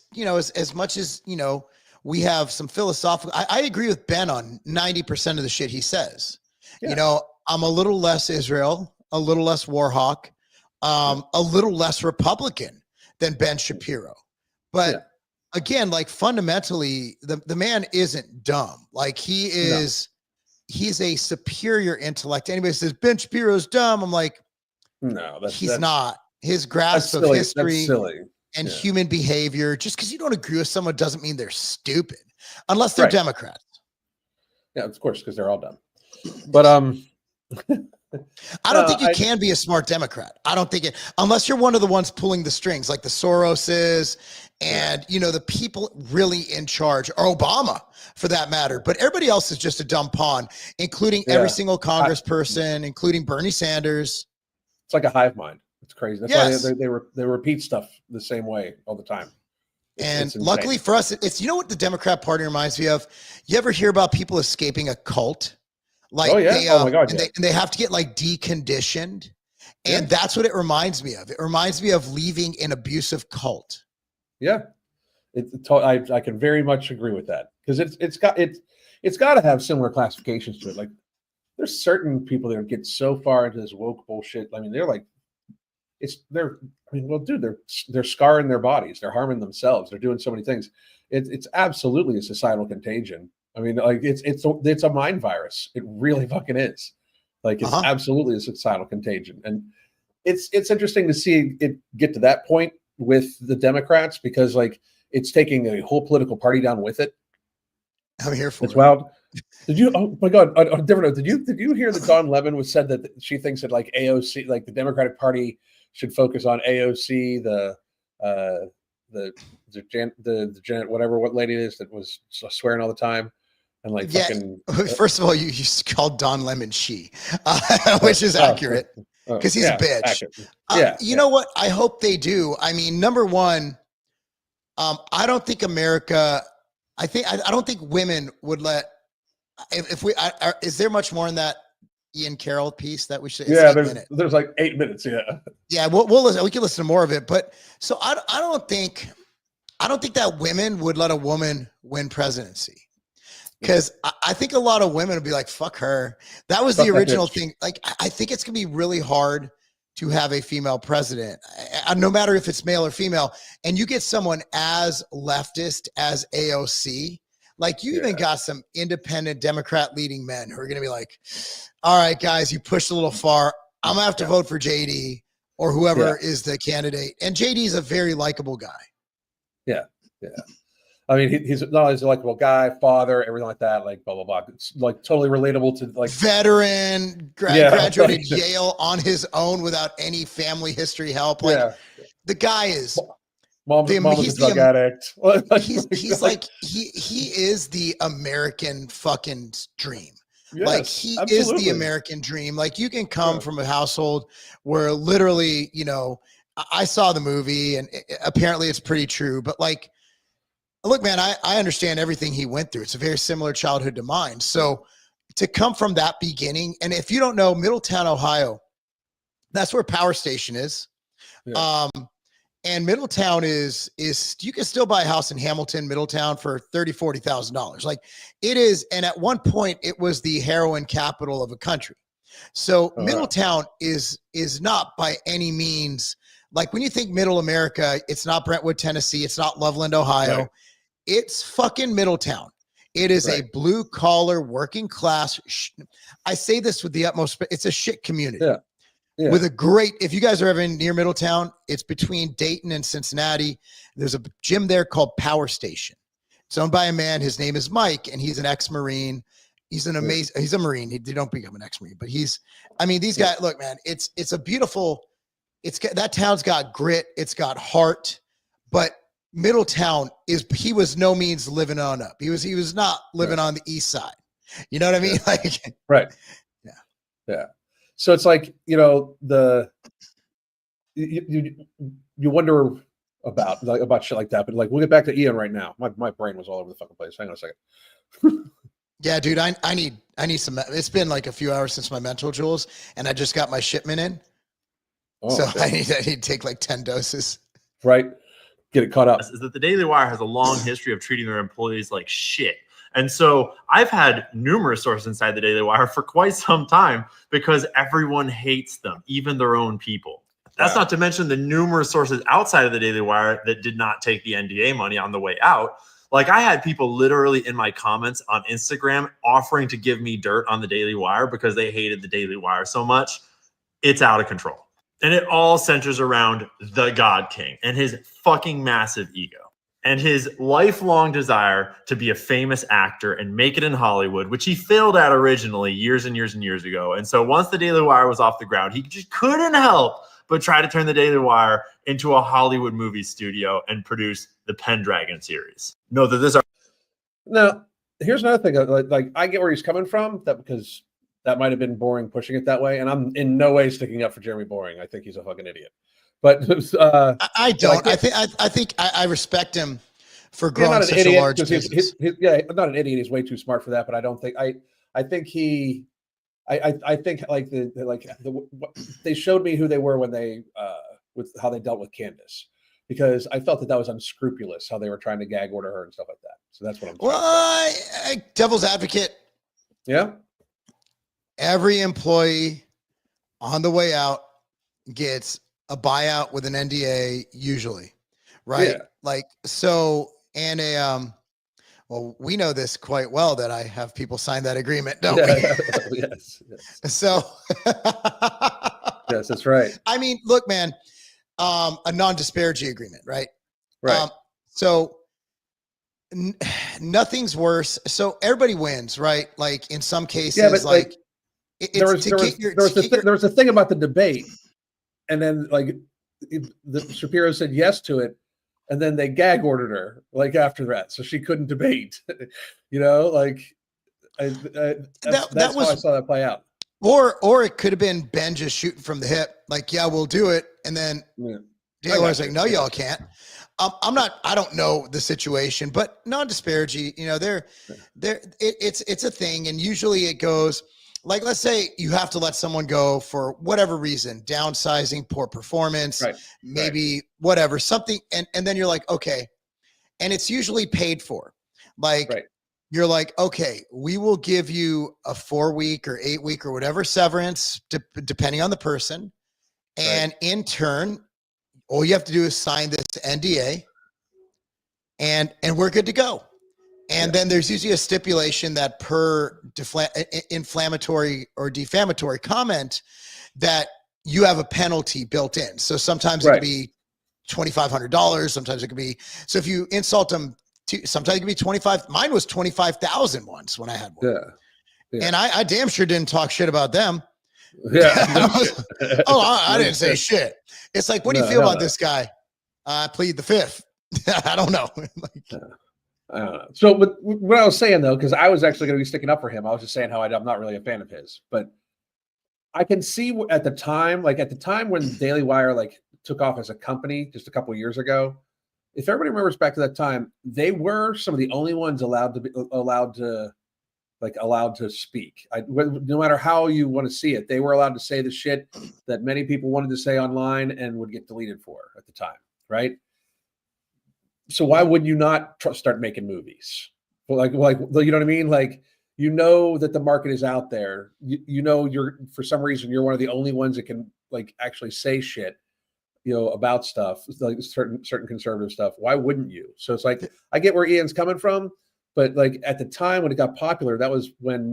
as much as, we have some philosophical, I agree with Ben on 90% of the shit he says. Yeah. I'm a little less Israel, a little less Warhawk, a little less Republican than Ben Shapiro. But again, like fundamentally, the man isn't dumb. Like he's a superior intellect. Anybody says Ben Shapiro's dumb, I'm like, no, he's not. His grasp of history and human behavior, just because you don't agree with someone doesn't mean they're stupid, unless they're Democrats. Yeah, of course, because they're all dumb. But I don't think you can be a smart Democrat. I don't think it, unless you're one of the ones pulling the strings, like the Soroses and, the people really in charge, or Obama for that matter. But everybody else is just a dumb pawn, including every single congressperson, including Bernie Sanders. It's like a hive mind. It's crazy. That's why they repeat stuff the same way all the time. It's luckily for us, it's, what the Democrat Party reminds me of? You ever hear about people escaping a cult? Like oh my God, and they have to get like deconditioned. And that's what it reminds me of. It reminds me of leaving an abusive cult. Yeah. I can very much agree with that. Because it's got to have similar classifications to it. Like there's certain people that get so far into this woke bullshit. I mean, they're scarring their bodies, they're harming themselves, they're doing so many things. It's absolutely a societal contagion. I mean, like it's a mind virus. It really fucking is. Like it's absolutely a societal contagion. And it's interesting to see it get to that point with the Democrats, because like it's taking a whole political party down with it. I'm here for it. It's wild. Did you? Oh my God! On a different note, did you hear that Dawn Levin said that she thinks that like AOC, like the Democratic Party, should focus on AOC, the Janet, whatever what lady it is that was swearing all the time, and like fucking. First of all, you called Don Lemon she, which is accurate because he's a bitch. You know what? I hope they do. I mean, number one, I don't think America. I don't think women would let. If we is there much more in that Ian Carroll piece that we should? Yeah, there's like 8 minutes. Yeah, we'll listen. We can listen to more of it. But so I don't think that women would let a woman win presidency, because I think a lot of women would be like, "Fuck her." That was the original thing. Like, I think it's gonna be really hard to have a female president, no matter if it's male or female. And you get someone as leftist as AOC. Like you even got some independent Democrat leading men who are going to be like, all right, guys, you pushed a little far. I'm going to have to vote for JD or whoever is the candidate. And JD is a very likable guy. Yeah. Yeah. I mean, he's not only a likable guy, father, everything like that, like blah, blah, blah. It's like totally relatable to like veteran, graduated Yale on his own without any family history help. Like the guy is Mom was a drug addict. He's like he is the American fucking dream. Yes, like he is the American dream. Like you can come from a household where literally, I saw the movie, and apparently it's pretty true. But like, look, man, I understand everything he went through. It's a very similar childhood to mine. So to come from that beginning, and if you don't know, Middletown, Ohio, that's where Power Station is. Yeah. And Middletown is you can still buy a house in Hamilton, Middletown for $30,000-$40,000. Like it is. And at one point it was the heroin capital of a country. So Middletown is not by any means, like when you think middle America, it's not Brentwood, Tennessee. It's not Loveland, Ohio. Right. It's fucking Middletown. It is a blue collar working class. I say this with the utmost, it's a shit community. Yeah. Yeah. With a great, if you guys are ever near Middletown, it's between Dayton and Cincinnati. There's a gym there called Power Station. It's owned by a man. His name is Mike, and he's an ex-Marine. He's an amazing, he's a Marine. They don't become an ex-Marine, but these guys, look, man, it's a beautiful, that town's got grit. It's got heart, but Middletown he was no means living on up. He was not living on the east side. You know what I mean? Like, right. Yeah. Yeah. So it's like, you wonder about shit like that. But like, we'll get back to Ian right now. My brain was all over the fucking place. Hang on a second. Yeah, dude, I need some. It's been like a few hours since my mental jewels, and I just got my shipment in. Oh, so okay. I need to take like 10 doses. Right. Get it caught up. Is that the Daily Wire has a long history of treating their employees like shit. And so I've had numerous sources inside the Daily Wire for quite some time because everyone hates them, even their own people. That's not to mention the numerous sources outside of the Daily Wire that did not take the NDA money on the way out. Like I had people literally in my comments on Instagram offering to give me dirt on the Daily Wire because they hated the Daily Wire so much. It's out of control. And it all centers around the God King and his fucking massive ego. And his lifelong desire to be a famous actor and make it in Hollywood, which he failed at originally years and years and years ago. And so once the Daily Wire was off the ground, he just couldn't help but try to turn the Daily Wire into a Hollywood movie studio and produce the Pendragon series. No, that this are. Now, here's another thing. Like I get where he's coming from, because that might have been Boring pushing it that way. And I'm in no way sticking up for Jeremy Boring. I think he's a fucking idiot. But I don't. I think I respect him for growing such a large business. I'm not an idiot. He's way too smart for that. But I don't think I think they showed me who they were when they with how they dealt with Candace, because I felt that was unscrupulous how they were trying to gag order her and stuff like that. So that's what I'm. Well, devil's advocate. Yeah. Every employee on the way out gets a buyout with an NDA usually, right? Yeah. Like, so, and well, we know this quite well that I have people sign that agreement, don't we? Yes. So, yes, that's right. I mean, look, man, a non-disparity agreement, right? Right. So nothing's worse. So everybody wins, right? Like in some cases, yeah, but like there was a thing about the debate. And then, like, the Shapiro said yes to it, and then they gag ordered her, like, after that, so she couldn't debate. Like, that's how I saw that play out. Or it could have been Ben just shooting from the hip, like, yeah, we'll do it, and then Daly was like, no, y'all can't. I don't know the situation, but non-disparity, it's a thing, and usually it goes. Like, let's say you have to let someone go for whatever reason, downsizing, poor performance, maybe whatever, something. And then you're like, okay. And it's usually paid for. Like, you're like, okay, we will give you a 4-week or 8-week or whatever severance, depending on the person. And in turn, all you have to do is sign this NDA and we're good to go. And then there's usually a stipulation that per inflammatory or defamatory comment that you have a penalty built in. So sometimes it could be $2,500. Sometimes it could be, so if you insult them, sometimes it could be 25. Mine was 25,000 once when I had one. Yeah. And I damn sure didn't talk shit about them. Yeah. I didn't say shit. It's like, what do you feel about this guy? I plead the fifth. I don't know. I don't know. So what I was saying, though, because I was actually going to be sticking up for him, I was just saying how I'm not really a fan of his. But I can see at the time when Daily Wire took off as a company just a couple of years ago, if everybody remembers back to that time, they were some of the only ones allowed to speak. No matter how you want to see it, they were allowed to say the shit that many people wanted to say online and would get deleted for at the time, right? So why would you not start making movies? Like you know what I mean? Like, you know that the market is out there. You know you're, for some reason, you're one of the only ones that can like actually say shit, you know, about stuff like certain conservative stuff. Why wouldn't you? So it's like, I get where Ian's coming from, but like at the time when it got popular, that was when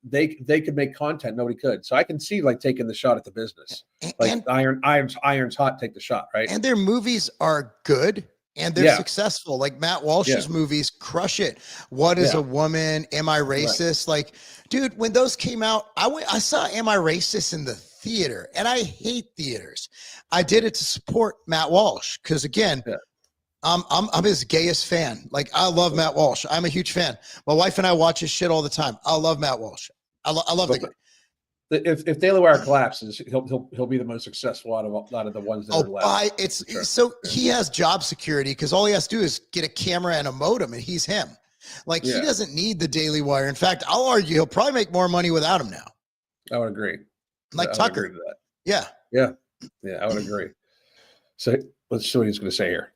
they could make content, nobody could. So I can see like taking the shot at the business, like Iron's Hot, take the shot, right? And their movies are good. And they're successful. Like Matt Walsh's movies crush it. What is a Woman? Am I Racist? Right. Like, dude, when those came out, I saw Am I Racist in the theater, and I hate theaters. I did it to support Matt Walsh because, again, I'm his gayest fan. Like, I love Matt Walsh. I'm a huge fan. My wife and I watch his shit all the time. I love Matt Walsh. I love the guy. If Daily Wire collapses, he'll be the most successful out of the ones that are left. So he has job security because all he has to do is get a camera and a modem, and he's him. Like, he doesn't need the Daily Wire. In fact, I'll argue he'll probably make more money without him now. I would agree. Like Tucker. Agree with that. Yeah, I would agree. So let's see what he's going to say here.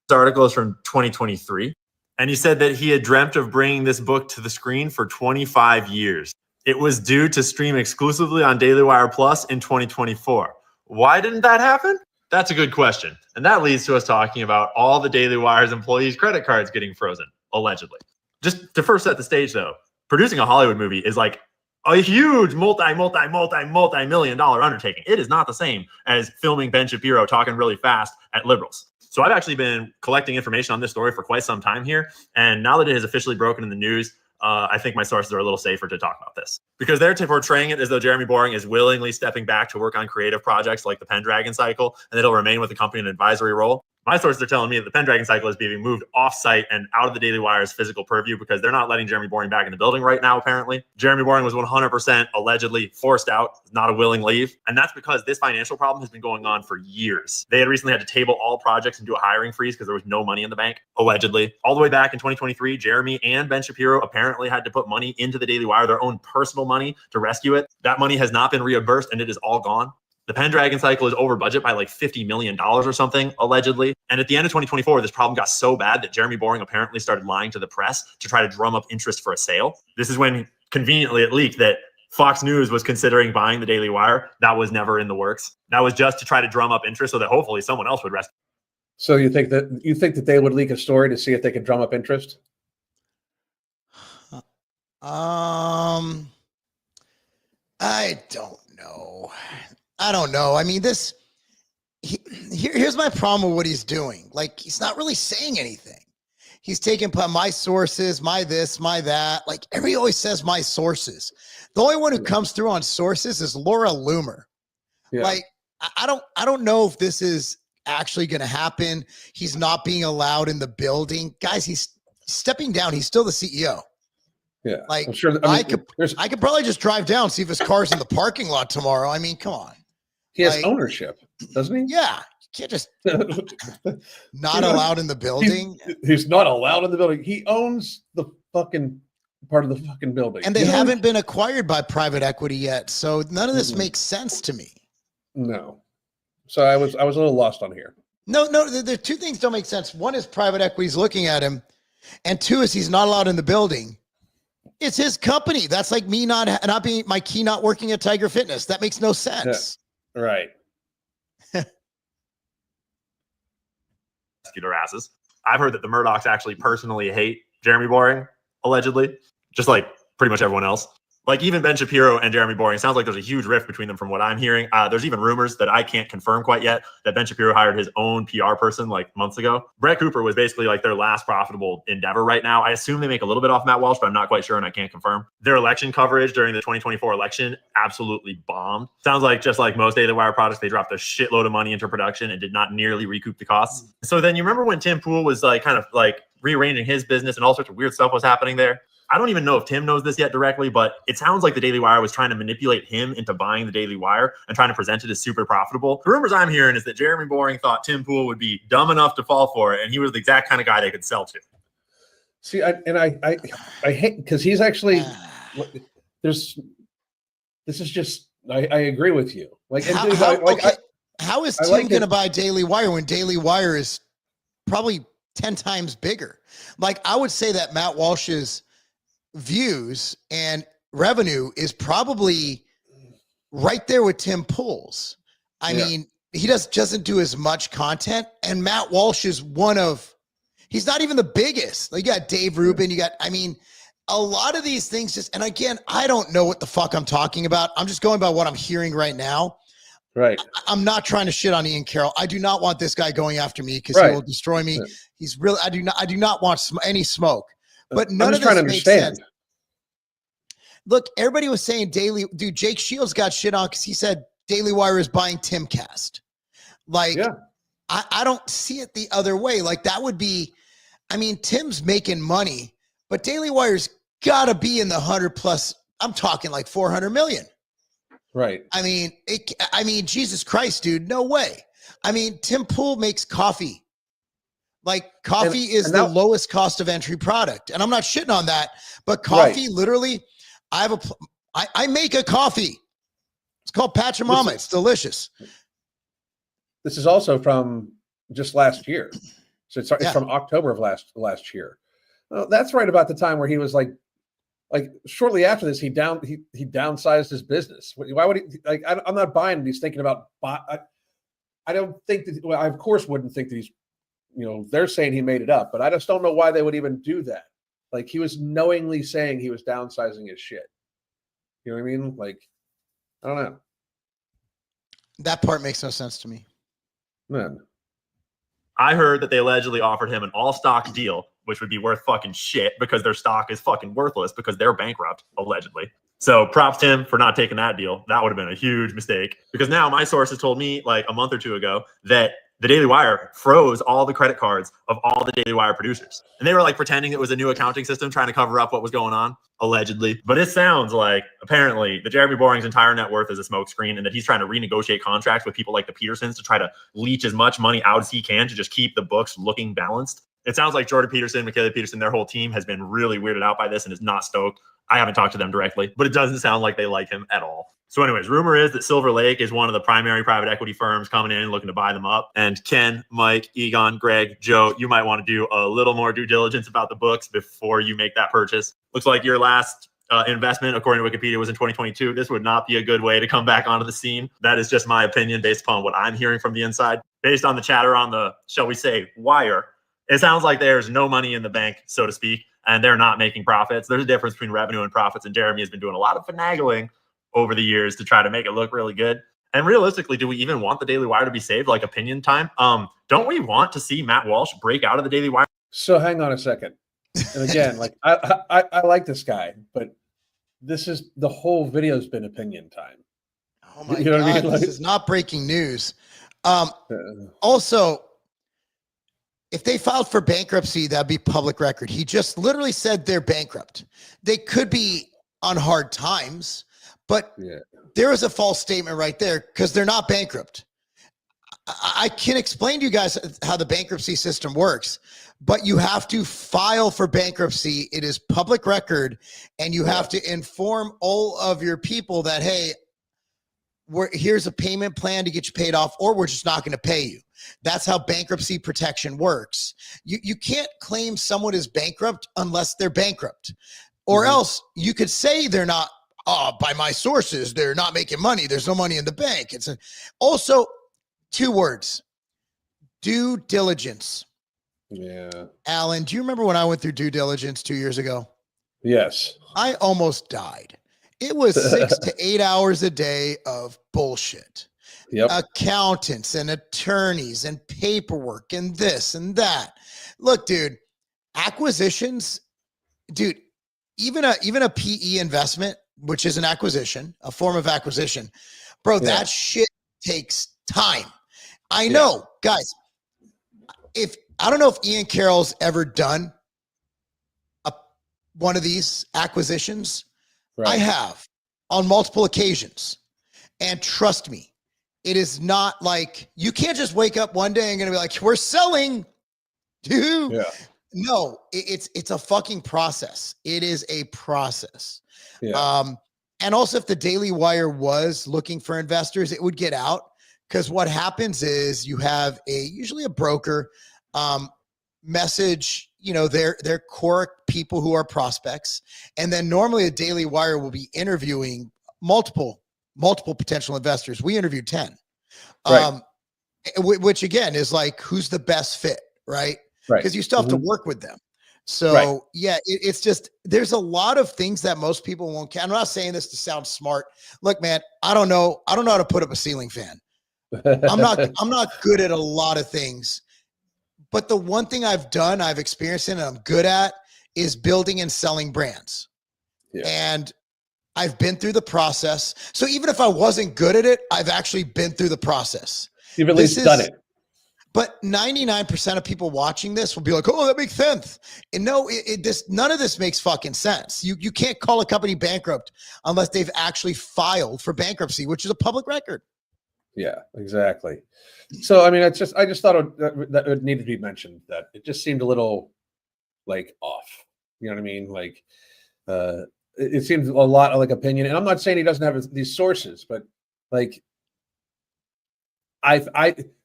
This article is from 2023, and he said that he had dreamt of bringing this book to the screen for 25 years. It was due to stream exclusively on Daily Wire Plus in 2024. Why didn't that happen? That's a good question. And that leads to us talking about all the Daily Wire's employees' credit cards getting frozen, allegedly. Just to first set the stage, though, producing a Hollywood movie is like a huge multi-million dollar undertaking. It is not the same as filming Ben Shapiro talking really fast at liberals. So I've actually been collecting information on this story for quite some time here. And now that it has officially broken in the news, I think my sources are a little safer to talk about this because they're portraying it as though Jeremy Boring is willingly stepping back to work on creative projects like the Pendragon cycle, and that he'll remain with the company in an advisory role. My sources are telling me that the Pendragon cycle is being moved off-site and out of the Daily Wire's physical purview because they're not letting Jeremy Boring back in the building right now, apparently. Jeremy Boring was 100% allegedly forced out, not a willing leave. And that's because this financial problem has been going on for years. They had recently had to table all projects and do a hiring freeze because there was no money in the bank, allegedly. All the way back in 2023, Jeremy and Ben Shapiro apparently had to put money into the Daily Wire, their own personal money, to rescue it. That money has not been reimbursed, and it is all gone. The Pendragon cycle is over budget by like $50 million or something, allegedly. And at the end of 2024, this problem got so bad that Jeremy Boring apparently started lying to the press to try to drum up interest for a sale. This is when conveniently it leaked that Fox News was considering buying the Daily Wire. That was never in the works. That was just to try to drum up interest so that hopefully someone else would rescue. So you think that they would leak a story to see if they could drum up interest? I don't know. I mean, here's my problem with what he's doing. Like, he's not really saying anything. He's taking my sources, my this, my that. Like, everybody always says my sources. The only one who comes through on sources is Laura Loomer. Yeah. Like, I don't know if this is actually going to happen. He's not being allowed in the building. Guys, he's stepping down. He's still the CEO. Yeah. Like, I could probably just drive down, see if his car's in the parking lot tomorrow. I mean, come on. He has ownership, doesn't he? Yeah. You can't just not allowed in the building. He's not allowed in the building. He owns the fucking part of the fucking building. And they haven't been acquired by private equity yet. So none of this makes sense to me. No. So I was a little lost on here. No, the two things don't make sense. One is private equity's looking at him. And two is he's not allowed in the building. It's his company. That's like me not being my key not working at Tiger Fitness. That makes no sense. Yeah. Right. Their asses. I've heard that the Murdochs actually personally hate Jeremy Boring, allegedly, just like pretty much everyone else. Like even Ben Shapiro and Jeremy Boring, sounds like there's a huge rift between them from what I'm hearing. There's even rumors that I can't confirm quite yet that Ben Shapiro hired his own PR person like months ago. Brett Cooper was basically like their last profitable endeavor right now. I assume they make a little bit off Matt Walsh, but I'm not quite sure and I can't confirm. Their election coverage during the 2024 election absolutely bombed. Sounds like just like most Daily Wire products, they dropped a shitload of money into production and did not nearly recoup the costs. So then you remember when Tim Pool was like kind of like rearranging his business and all sorts of weird stuff was happening there? I don't even know if Tim knows this yet directly, but it sounds like the Daily Wire was trying to manipulate him into buying the Daily Wire and trying to present it as super profitable. The rumors I'm hearing is that Jeremy Boring thought Tim Pool would be dumb enough to fall for it, and he was the exact kind of guy they could sell to. See, I hate, because he's actually this is just I agree with you. Like, how is Tim going to buy Daily Wire when Daily Wire is probably 10 times bigger? Like, I would say that Matt Walsh's views and revenue is probably right there with Tim Pool's. I mean, he doesn't do as much content, and Matt Walsh is he's not even the biggest. Like, you got Dave Rubin, a lot of these things just, and again, I don't know what the fuck I'm talking about. I'm just going by what I'm hearing right now. Right. I'm not trying to shit on Ian Carroll. I do not want this guy going after me because he will destroy me. Yeah. He's really, I do not want any smoke, but none of this makes sense. Look, everybody was saying Jake Shields got shit on because he said Daily Wire is buying Timcast. Like, I don't see it the other way. Like, that would be, Tim's making money, but Daily Wire's got to be in the 100 plus. I'm talking like 400 million. Right. Jesus Christ, dude, no way. Tim Pool makes coffee. Like, coffee is the lowest cost of entry product. And I'm not shitting on that, but coffee, literally, I make a coffee. It's called Pachamama. It's delicious. This is also from just last year. So it's from October of last year. Well, that's right about the time where he was like shortly after this, he downsized his business. Why would he? Like, I'm not buying. He's thinking about. I don't think that. Well, I of course wouldn't think that he's. They're saying he made it up, but I just don't know why they would even do that. Like, he was knowingly saying he was downsizing his shit. You know what I mean? Like, I don't know. That part makes no sense to me. Man. I heard that they allegedly offered him an all-stock deal, which would be worth fucking shit because their stock is fucking worthless because they're bankrupt, allegedly. So props to him for not taking that deal. That would have been a huge mistake, because now my sources told me like a month or two ago that the Daily Wire froze all the credit cards of all the Daily Wire producers. And they were like pretending it was a new accounting system, trying to cover up what was going on, allegedly. But it sounds like apparently that Jeremy Boring's entire net worth is a smokescreen, and that he's trying to renegotiate contracts with people like the Petersons to try to leech as much money out as he can to just keep the books looking balanced. It sounds like Jordan Peterson, Michaela Peterson, their whole team has been really weirded out by this and is not stoked. I haven't talked to them directly, but it doesn't sound like they like him at all. So anyways, rumor is that Silver Lake is one of the primary private equity firms coming in looking to buy them up. And Ken, Mike, Egon, Greg, Joe, you might want to do a little more due diligence about the books before you make that purchase. Looks like your last investment, according to Wikipedia, was in 2022. This would not be a good way to come back onto the scene. That is just my opinion based upon what I'm hearing from the inside. Based on the chatter on the, shall we say, wire, it sounds like there's no money in the bank, so to speak, and they're not making profits. There's a difference between revenue and profits, and Jeremy has been doing a lot of finagling over the years to try to make it look really good. And realistically, do we even want the Daily Wire to be saved, like opinion time? Don't we want to see Matt Walsh break out of the Daily Wire? So hang on a second. And again, like I like this guy, but this is the whole video's been opinion time. Oh my God, I mean? This is not breaking news. Also, if they filed for bankruptcy, that'd be public record. He just literally said they're bankrupt. They could be on hard times, but there is a false statement right there because they're not bankrupt. I can explain to you guys how the bankruptcy system works, but you have to file for bankruptcy. It is public record, and you have to inform all of your people that, hey, here's a payment plan to get you paid off, or we're just not going to pay you. That's how bankruptcy protection works. You can't claim someone is bankrupt unless they're bankrupt, or else you could say they're not. By my sources, they're not making money. There's no money in the bank. Also 2 words: due diligence. Yeah. Alan, do you remember when I went through due diligence 2 years ago? Yes. I almost died. It was 6 to 8 hours a day of bullshit. Yep. Accountants and attorneys and paperwork and this and that. Look, dude, acquisitions, dude, even a PE investment, which is an acquisition, a form of acquisition, bro, that shit takes time. I know, guys, I don't know if Ian Carroll's ever done one of these acquisitions? Right. I have on multiple occasions. And trust me, it is not like you can't just wake up one day and gonna be like, we're selling. Dude. Yeah. No, it's a fucking process. It is a process. Yeah. And also if the Daily Wire was looking for investors, it would get out. Because what happens is you have usually a broker message, their core people who are prospects. And then normally a Daily Wire will be interviewing multiple potential investors. We interviewed 10. Right. Which again is like, who's the best fit, right? Right. Because you still have to work with them. So Right. yeah, it's just, there's a lot of things that most people won't. I'm not saying this to sound smart. Look, man, I don't know how to put up a ceiling fan. I'm not good at a lot of things, but the one thing I've experienced and I'm good at is building and selling brands. Yeah. And I've been through the process. So even if I wasn't good at it, I've actually been through the process. You've at least done it. But 99% of people watching this will be like, oh, that makes sense. And no, none of this makes fucking sense. You can't call a company bankrupt unless they've actually filed for bankruptcy, which is a public record. Yeah, exactly. So, I mean, I just thought that it needed to be mentioned, that it just seemed a little like off. You know what I mean? Like, it seems a lot like opinion. And I'm not saying he doesn't have these sources, but like,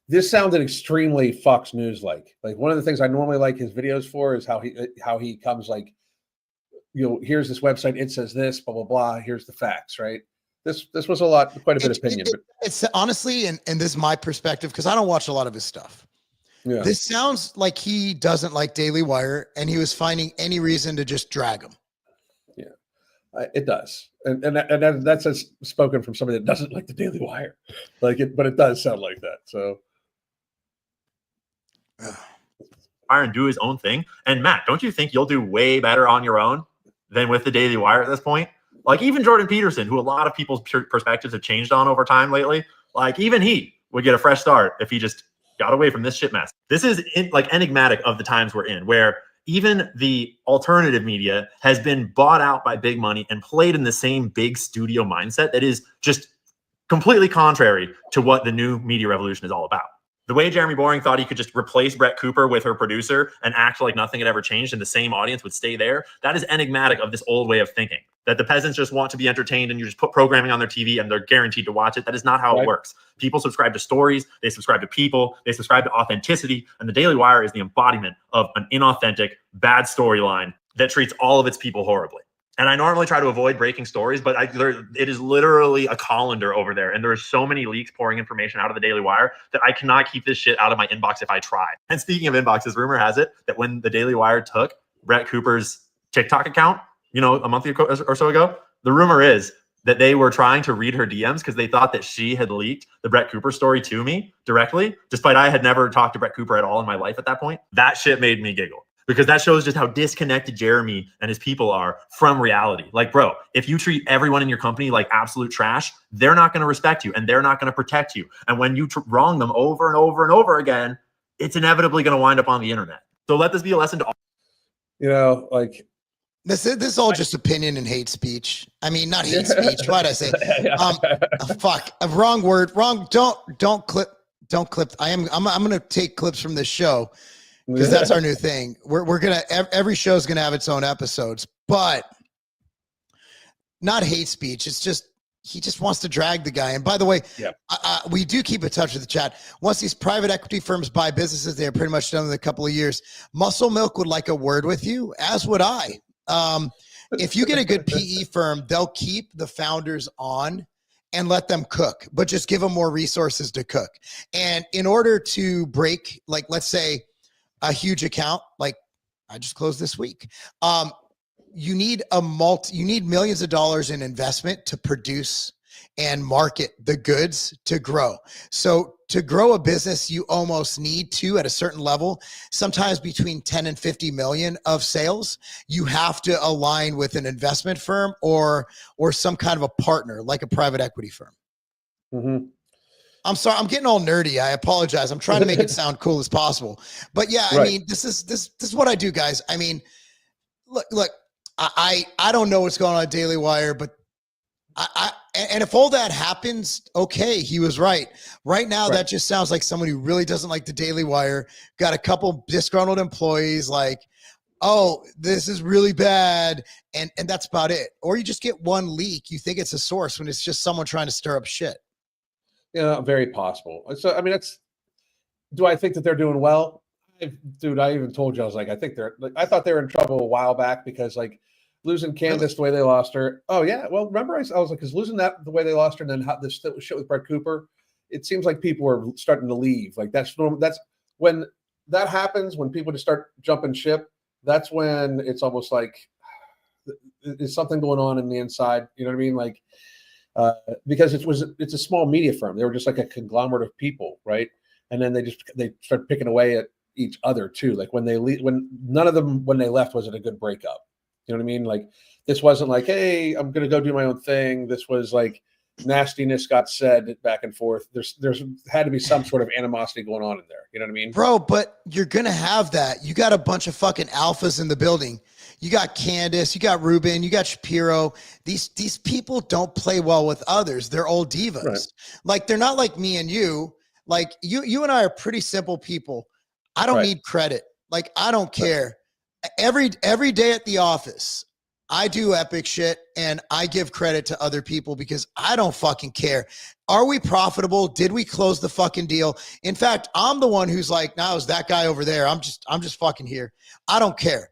this sounded extremely Fox News like. Like, one of the things I normally like his videos for is how he comes like, here's this website, it says this, blah blah blah. Here's the facts, right? This was quite a bit of opinion. But it's honestly, and this is my perspective because I don't watch a lot of his stuff. Yeah. This sounds like he doesn't like Daily Wire, and he was finding any reason to just drag him. Yeah, it does, and that's spoken from somebody that doesn't like the Daily Wire, but it does sound like that. So, and do his own thing. And Matt, don't you think you'll do way better on your own than with the Daily Wire at this point? Like even Jordan Peterson, who a lot of people's perspectives have changed on over time lately, like even he would get a fresh start if he just got away from this shit mess. This is enigmatic of the times we're in, where even the alternative media has been bought out by big money and played in the same big studio mindset that is just completely contrary to what the new media revolution is all about. The way Jeremy Boring thought he could just replace Brett Cooper with her producer and act like nothing had ever changed and the same audience would stay there, that is enigmatic of this old way of thinking, that the peasants just want to be entertained and you just put programming on their TV and they're guaranteed to watch it. That is not how it works. People subscribe to stories, they subscribe to people, they subscribe to authenticity, and the Daily Wire is the embodiment of an inauthentic, bad storyline that treats all of its people horribly. And I normally try to avoid breaking stories, but it is literally a colander over there. And there are so many leaks pouring information out of the Daily Wire that I cannot keep this shit out of my inbox if I try. And speaking of inboxes, rumor has it that when the Daily Wire took Brett Cooper's TikTok account, a month or so ago, the rumor is that they were trying to read her DMs because they thought that she had leaked the Brett Cooper story to me directly, despite I had never talked to Brett Cooper at all in my life at that point. That shit made me giggle. Because that shows just how disconnected Jeremy and his people are from reality. Like, bro, if you treat everyone in your company like absolute trash, they're not going to respect you and they're not going to protect you. And when you wrong them over and over and over again, it's inevitably going to wind up on the internet. So let this be a lesson to all. Like this is all just opinion and hate speech. I mean, not hate speech. Why'd I say? Wrong word. Wrong. Don't clip. I'm going to take clips from this show. Because that's our new thing. We're gonna every show is gonna have its own episodes, but not hate speech. It's just he just wants to drag the guy. And by the way, we do keep in touch with the chat. Once these private equity firms buy businesses, they're pretty much done in a couple of years. Muscle Milk would like a word with you, as would I. If you get a good PE firm, they'll keep the founders on and let them cook, but just give them more resources to cook. And in order to break, like let's say, a huge account like I just closed this week. You need millions of dollars in investment to produce and market the goods to grow. So to grow a business, you almost need to, at a certain level, sometimes between 10 and 50 million of sales, you have to align with an investment firm or some kind of a partner like a private equity firm. Mm-hmm. I'm sorry, I'm getting all nerdy. I apologize. I'm trying to make it sound cool as possible. But yeah, I mean, this is what I do, guys. I mean, look, I don't know what's going on at Daily Wire, but and if all that happens, okay, he was right. Right now, that just sounds like someone who really doesn't like the Daily Wire. Got a couple disgruntled employees, like, oh, this is really bad, and that's about it. Or you just get one leak, you think it's a source when it's just someone trying to stir up shit. Yeah, very possible. So I mean, do I think that they're doing well? Dude, I even told you, I was like, I thought they were in trouble a while back because like losing Candace the way they lost her. Oh yeah, well remember I was like, because losing that the way they lost her, and then how this shit with Brett Cooper, it seems like people are starting to leave. Like that's when that happens, when people just start jumping ship. That's when it's almost like there's something going on in the inside. You know what I mean? Like because it's a small media firm. They were just like a conglomerate of people, right? And then they start picking away at each other too. Like when none of them when they left was it a good breakup. You know what I mean? Like this wasn't like, hey, I'm gonna go do my own thing. This was like nastiness got said back and forth. There's had to be some sort of animosity going on in there. You know what I mean? Bro, but you're gonna have that. You got a bunch of fucking alphas in the building. You got Candace, you got Ruben, you got Shapiro. These people don't play well with others. They're old divas. Right. Like they're not like me and you. Like you and I are pretty simple people. I don't need credit. Like I don't care. Every day at the office, I do epic shit and I give credit to other people because I don't fucking care. Are we profitable? Did we close the fucking deal? In fact, I'm the one who's like, no, it's that guy over there. I'm just fucking here. I don't care.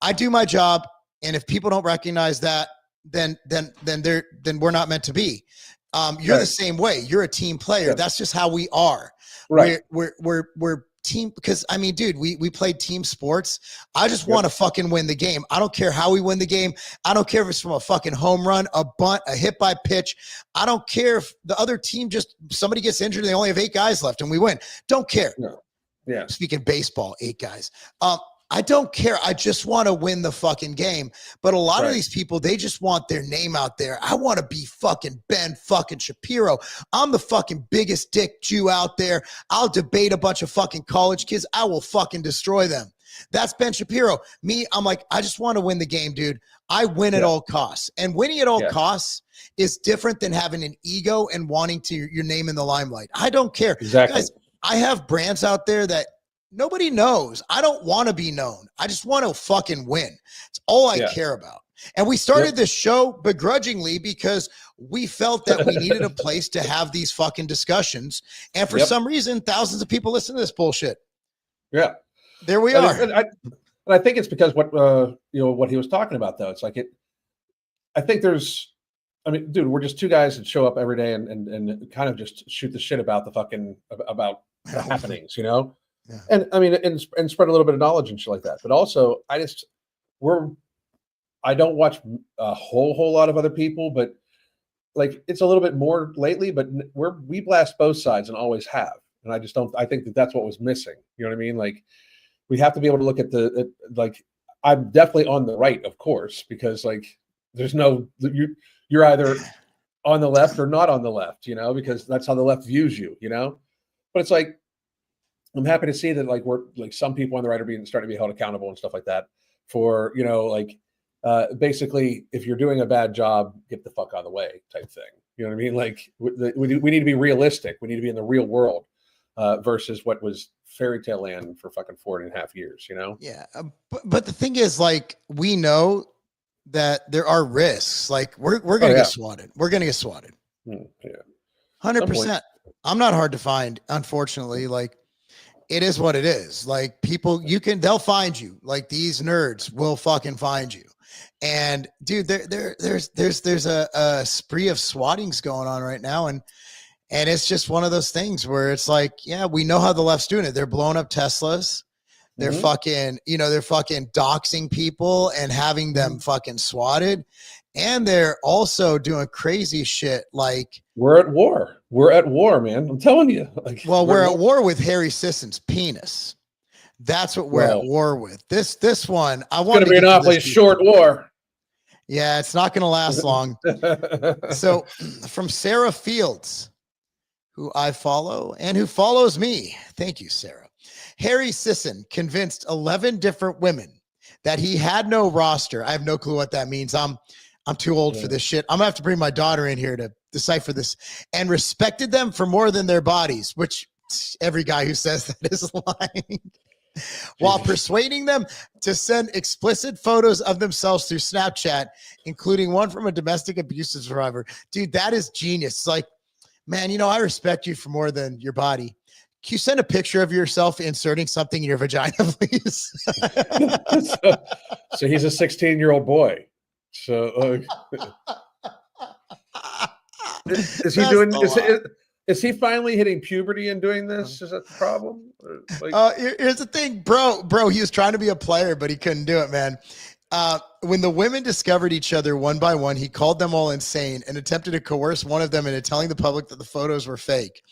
I do my job. And if people don't recognize that, then we're not meant to be. You're the same way. You're a team player. Yeah. That's just how we are. Right. We're team, because I mean, dude, we played team sports. I just want to fucking win the game. I don't care how we win the game. I don't care if it's from a fucking home run, a bunt, a hit by pitch. I don't care if the other team somebody gets injured and they only have 8 guys left and we win. Don't care. No. Yeah. Speaking baseball, 8 guys. I don't care. I just want to win the fucking game. But a lot of these people, they just want their name out there. I want to be fucking Ben fucking Shapiro. I'm the fucking biggest dick Jew out there. I'll debate a bunch of fucking college kids. I will fucking destroy them. That's Ben Shapiro. Me, I'm like, I just want to win the game, dude. I win at all costs. And winning at all costs is different than having an ego and wanting your name in the limelight. I don't care. Exactly. Guys, I have brands out there that nobody knows. I don't want to be known. I just want to fucking win. It's all I care about. And we started this show begrudgingly because we felt that we needed a place to have these fucking discussions. And for some reason, thousands of people listen to this bullshit. Yeah. There we are. And I think it's because what he was talking about, though. It's like I think I mean, dude, we're just 2 guys that show up every day and kind of just shoot the shit about the happenings, you know? Yeah. And I mean, and spread a little bit of knowledge and shit like that. But also, I don't watch a whole lot of other people, but like it's a little bit more lately. But we blast both sides and always have. And I think that's what was missing. You know what I mean? Like we have to be able to look at like I'm definitely on the right, of course, because like there's you're either on the left or not on the left, you know, because that's how the left views you, you know. But it's like, I'm happy to see that like we're like some people on the right are starting to be held accountable and stuff like that for, you know, like basically if you're doing a bad job, get the fuck out of the way type thing. You know what I mean? Like we need to be realistic. We need to be in the real world versus what was fairy tale land for fucking 4.5 years, you know? Yeah. But the thing is, like, we know that there are risks. Like we're going to get swatted. We're going to get swatted. Yeah. 100%. I'm not hard to find, unfortunately. Like, it is what it is. Like people, they'll find you. Like these nerds will fucking find you. And dude, there's a spree of swattings going on right now. And it's just one of those things where it's like, yeah, we know how the left's doing it. They're blowing up Teslas. They're fucking, they're fucking doxing people and having them fucking swatted. And they're also doing crazy shit like we're at war. We're at war, man. I'm telling you. Like, we're at war with Harry Sisson's penis. That's what we're at war with. This one, I want to be an awfully short war. Yeah, it's not going to last long. So, from Sarah Fields, who I follow and who follows me. Thank you, Sarah. Harry Sisson convinced 11 different women that he had no roster. I have no clue what that means. I'm too old for this shit. I'm gonna have to bring my daughter in here to decipher this. And respected them for more than their bodies, which every guy who says that is lying. While persuading them to send explicit photos of themselves through Snapchat, including one from a domestic abuse survivor. Dude, that is genius. It's like, man, you know, I respect you for more than your body. Can you send a picture of yourself inserting something in your vagina, please? So he's a 16-year-old boy. So is he doing? Is he finally hitting puberty and doing this? Is that the problem? Like, here's the thing, bro. He was trying to be a player, but he couldn't do it, man. When the women discovered each other one by one, he called them all insane and attempted to coerce one of them into telling the public that the photos were fake.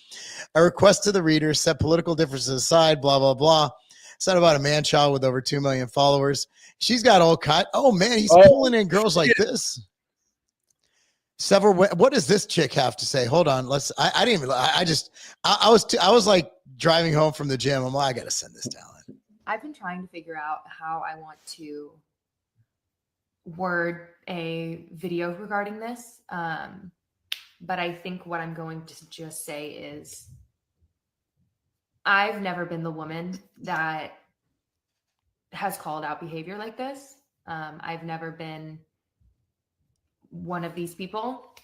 A request to the readers set political differences aside, blah, blah, blah. It's not about a man-child with over 2 million followers. She's got all cut. Oh, man, he's pulling in girls like this. What does this chick have to say? Hold on. I was like driving home from the gym. I'm like, I got to send this down. I've been trying to figure out how I want to word a video regarding this. But I think what I'm going to just say is I've never been the woman that has called out behavior like this. I've never been one of these people.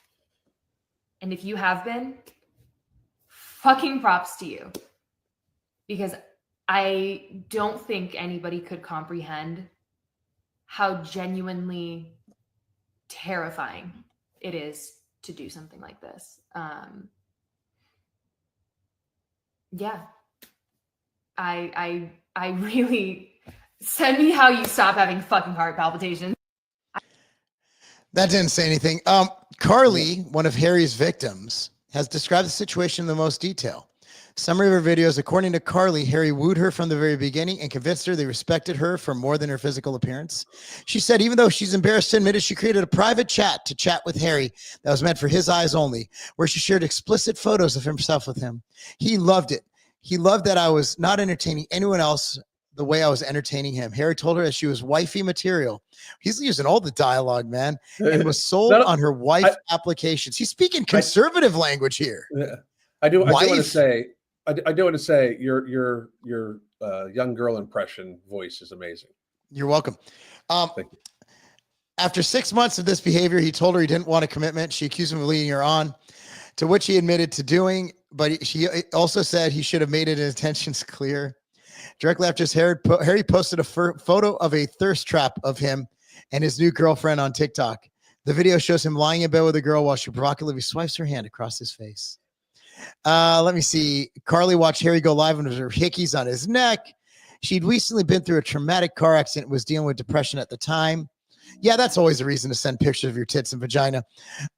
And if you have been, fucking props to you. Because I don't think anybody could comprehend how genuinely terrifying it is to do something like this. Yeah. I really, send me how you stop having fucking heart palpitations. That didn't say anything. Carly, one of Harry's victims, has described the situation in the most detail. Summary of her videos. According to Carly, Harry wooed her from the very beginning and convinced her they respected her for more than her physical appearance. She said even though she's embarrassed to admit it, she created a private chat to chat with Harry that was meant for his eyes only, where she shared explicit photos of himself with him. He loved it. He loved that I was not entertaining anyone else the way I was entertaining him. Harry told her that she was wifey material. He's using all the dialogue, man, and was sold on her wife applications. He's speaking conservative language here. Yeah. I do want to say, your young girl impression voice is amazing. You're welcome. Thank you. After 6 months of this behavior, he told her he didn't want a commitment. She accused him of leading her on, to which he admitted to doing, but she also said he should have made his intentions clear. Directly after this, Harry posted a photo of a thirst trap of him and his new girlfriend on TikTok. The video shows him lying in bed with a girl while she provocatively swipes her hand across his face. Let me see. Carly watched Harry go live and her hickeys on his neck. She'd recently been through a traumatic car accident and was dealing with depression at the time. Yeah, that's always a reason to send pictures of your tits and vagina.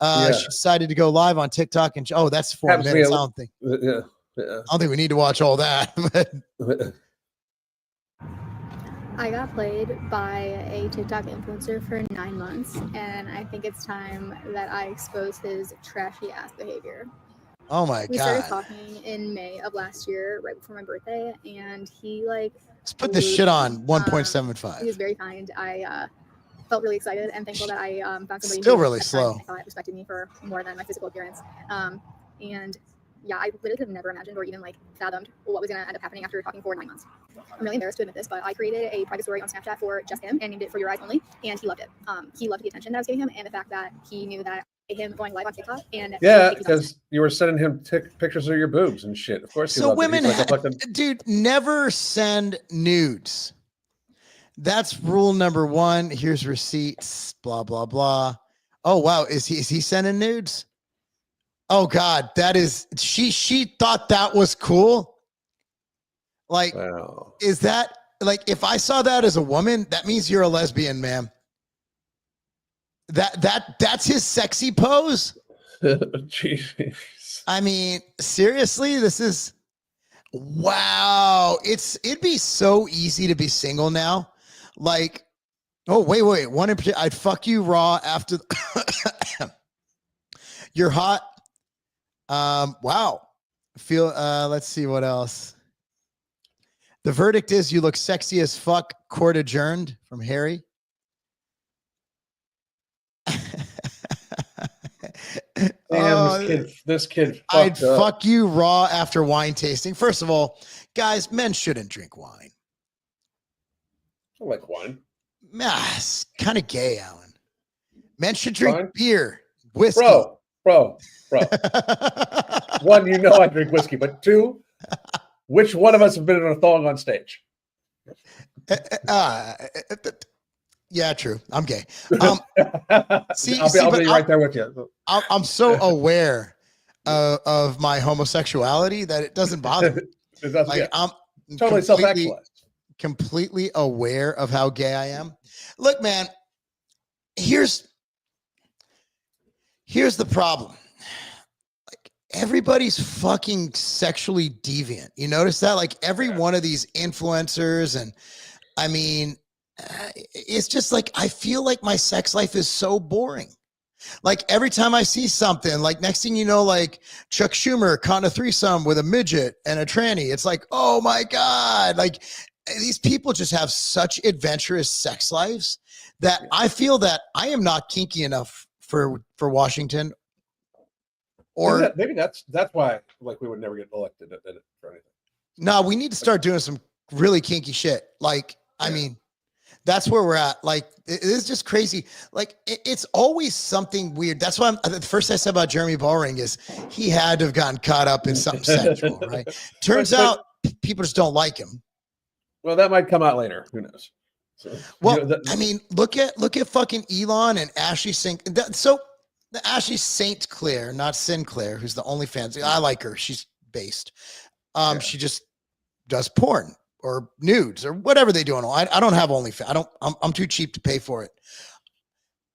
She decided to go live on TikTok and that's 4 minutes. I don't think we need to watch all that. I got played by a TikTok influencer for 9 months, and I think it's time that I expose his trashy ass behavior. Oh my God. We started talking in May of last year, right before my birthday, and he let's put this shit on 1.75. He was very kind. I felt really excited and thankful that I found somebody still who really slow. I thought respected me for more than my physical appearance. And yeah, I literally have never imagined or even fathomed what was going to end up happening after talking for 9 months. I'm really embarrassed to admit this, but I created a private story on Snapchat for just him and named it For Your Eyes Only, and he loved it. He loved the attention that I was giving him and the fact that he knew that him going live on TikTok. And yeah, because you were sending him pictures of your boobs and shit. Of course. So women, dude, never send nudes. That's rule number 1. Here's receipts. Blah blah blah. Oh wow, is he sending nudes? Oh God, that is she thought that was cool. Wow. Is that if I saw that as a woman, that means you're a lesbian, ma'am. That's his sexy pose. Jeez. I mean, seriously, this is wow. It'd be so easy to be single now. Oh wait, one in particular, I'd fuck you raw after you're hot. Wow. Let's see what else. The verdict is you look sexy as fuck. Court adjourned from Harry. Damn, this kid I'd fucked up. fuck you raw after wine tasting. First of all, guys, men shouldn't drink wine. I like wine. It's kind of gay, Alan. Men should drink beer, whiskey. Bro. One, you know I drink whiskey, but two, which one of us have been in a thong on stage? Yeah, true. I'm gay. I'll be right there with you. I'm so aware of my homosexuality that it doesn't bother me. I'm totally self-actualized. Completely aware of how gay I am. Look, man, here's the problem. Like, everybody's fucking sexually deviant. You notice that? Like, every one of these influencers, and I mean, it's just like, I feel like my sex life is so boring. Like, every time I see something, like, next thing you know, like Chuck Schumer caught a threesome with a midget and a tranny. It's like, oh my God. Like, these people just have such adventurous sex lives that I feel that I am not kinky enough for Washington. Or maybe that's why, like, we would never get elected for anything. No, we need to start doing some really kinky shit. Like, I mean, that's where we're at. Like, it is just crazy. Like, it's always something weird. That's why the first I said about Jeremy Bowring is he had to have gotten caught up in something sexual, right? Turns out people just don't like him. Well, that might come out later. Who knows? So, well, I mean, look at fucking Elon and Ashley So the Ashley St. Clair, not Sinclair, who's the OnlyFans. I like her. She's based. She just does porn or nudes or whatever they do. I don't have OnlyFans. I'm too cheap to pay for it.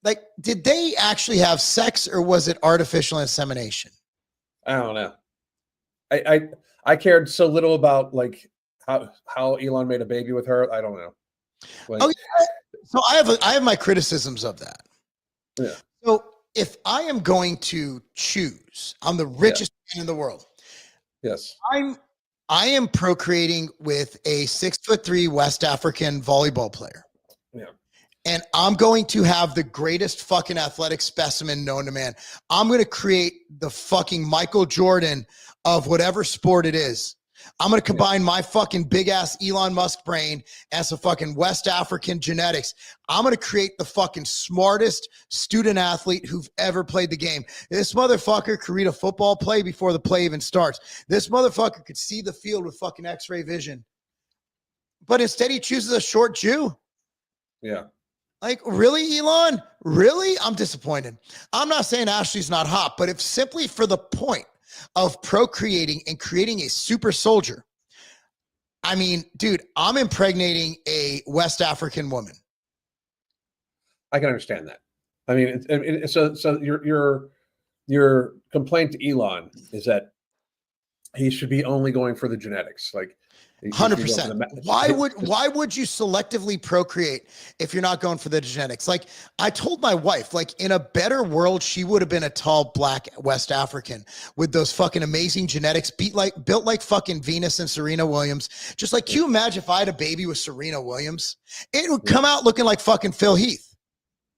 Like, did they actually have sex or was it artificial insemination? I don't know. I cared so little about, like, how Elon made a baby with her. I don't know. Like, so I have my criticisms of that. Yeah. So if I am going to choose, I'm the richest man in the world. Yes. I am procreating with a 6'3" West African volleyball player. Yeah. And I'm going to have the greatest fucking athletic specimen known to man. I'm going to create the fucking Michael Jordan of whatever sport it is. I'm going to combine my fucking big ass Elon Musk brain as a fucking West African genetics. I'm going to create the fucking smartest student athlete who've ever played the game. This motherfucker could read a football play before the play even starts. This motherfucker could see the field with fucking X-ray vision. But instead he chooses a short Jew. Yeah. Like, really, Elon? Really? I'm disappointed. I'm not saying Ashley's not hot, but if simply for the point of procreating and creating a super soldier. I mean, dude, I'm impregnating a West African woman. I can understand that. I mean, so your complaint to Elon is that he should be only going for the genetics, like 100%. Why would you selectively procreate if you're not going for the genetics? Like, I told my wife, like, in a better world, she would have been a tall black West African with those fucking amazing genetics, built like fucking Venus and Serena Williams. Just like, can you imagine if I had a baby with Serena Williams? It would come out looking like fucking Phil Heath.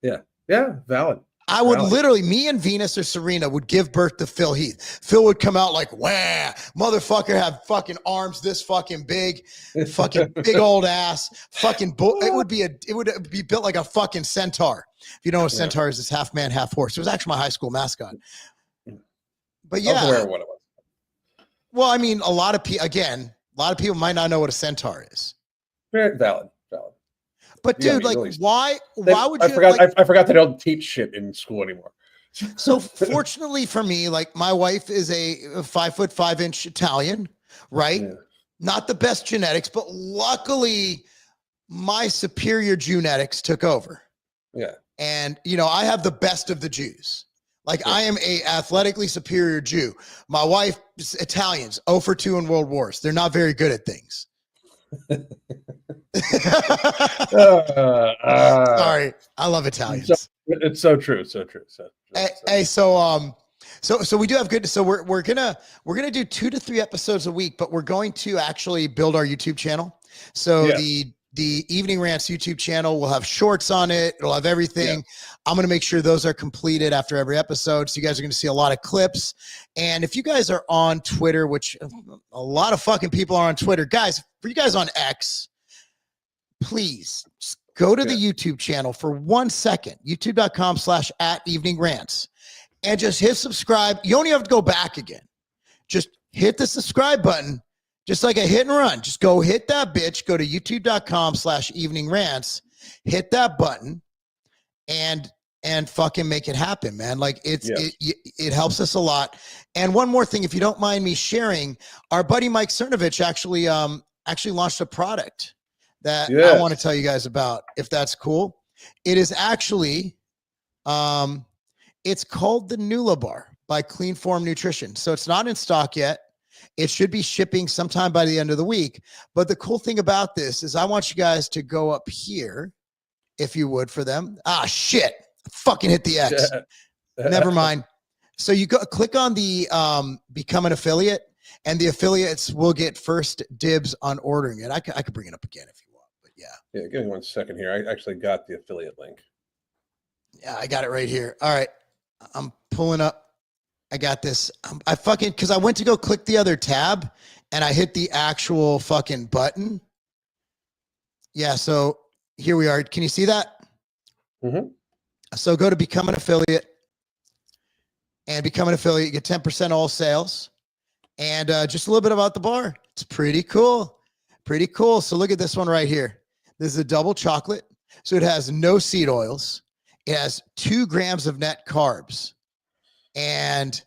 Yeah. Yeah. Valid. I would literally, me and Venus or Serena would give birth to Phil Heath. Phil would come out like, wah, motherfucker, have fucking arms this fucking big, fucking big old ass, fucking it would be built like a fucking centaur. If you know what a centaur is, it's half man, half horse. It was actually my high school mascot. But yeah. I was aware of what it was. Well, I mean, a lot of people might not know what a centaur is. Very valid. But dude, like, really, why would you? I forgot they don't teach shit in school anymore. So fortunately for me, like, my wife is a 5'5" Italian, right? Yeah. Not the best genetics, but luckily my superior genetics took over. Yeah. And I have the best of the Jews. Like, I am a athletically superior Jew. My wife is Italians, 0 for 2 in world wars. They're not very good at things. Sorry, I love Italians. It's so true. So we do have good. So we're gonna do 2 to 3 episodes a week, but we're going to actually build our YouTube channel. So Yes. the Evening Rants YouTube channel will have shorts on it. It'll have everything. I'm going to make sure those are completed after every episode. So you guys are going to see a lot of clips. And if you guys are on Twitter, which a lot of fucking people are on Twitter, guys, for you guys on X, please just go to the YouTube channel for 1 second, youtube.com/@eveningrants, and just hit subscribe. You don't even have to go back again. Just hit the subscribe button, just like a hit and run. Just go hit that bitch. Go to youtube.com/eveningrants, hit that button, and fucking make it happen, man. Like it helps us a lot. And one more thing, if you don't mind me sharing, our buddy Mike Cernovich actually launched a product that I want to tell you guys about, if that's cool. It is actually it's called the Nula Bar by Clean Form Nutrition. So it's not in stock yet. It should be shipping sometime by the end of the week. But the cool thing about this is I want you guys to go up here, if you would, for them. Ah, shit. Fucking hit the X. Never mind. So you go click on the become an affiliate, and the affiliates will get first dibs on ordering it. I could bring it up again if you want, but yeah. Yeah, give me 1 second here. I actually got the affiliate link. Yeah, I got it right here. All right. I'm pulling up. I got this. I fucking, because I went to go click the other tab and I hit the actual fucking button. Yeah, so here we are. Can you see that? Mm-hmm. So go to become an affiliate, and become an affiliate. You get 10% all sales. And just a little bit about the bar. It's pretty cool. Pretty cool. So look at this one right here. This is a double chocolate. So it has no seed oils. It has 2 grams of net carbs. And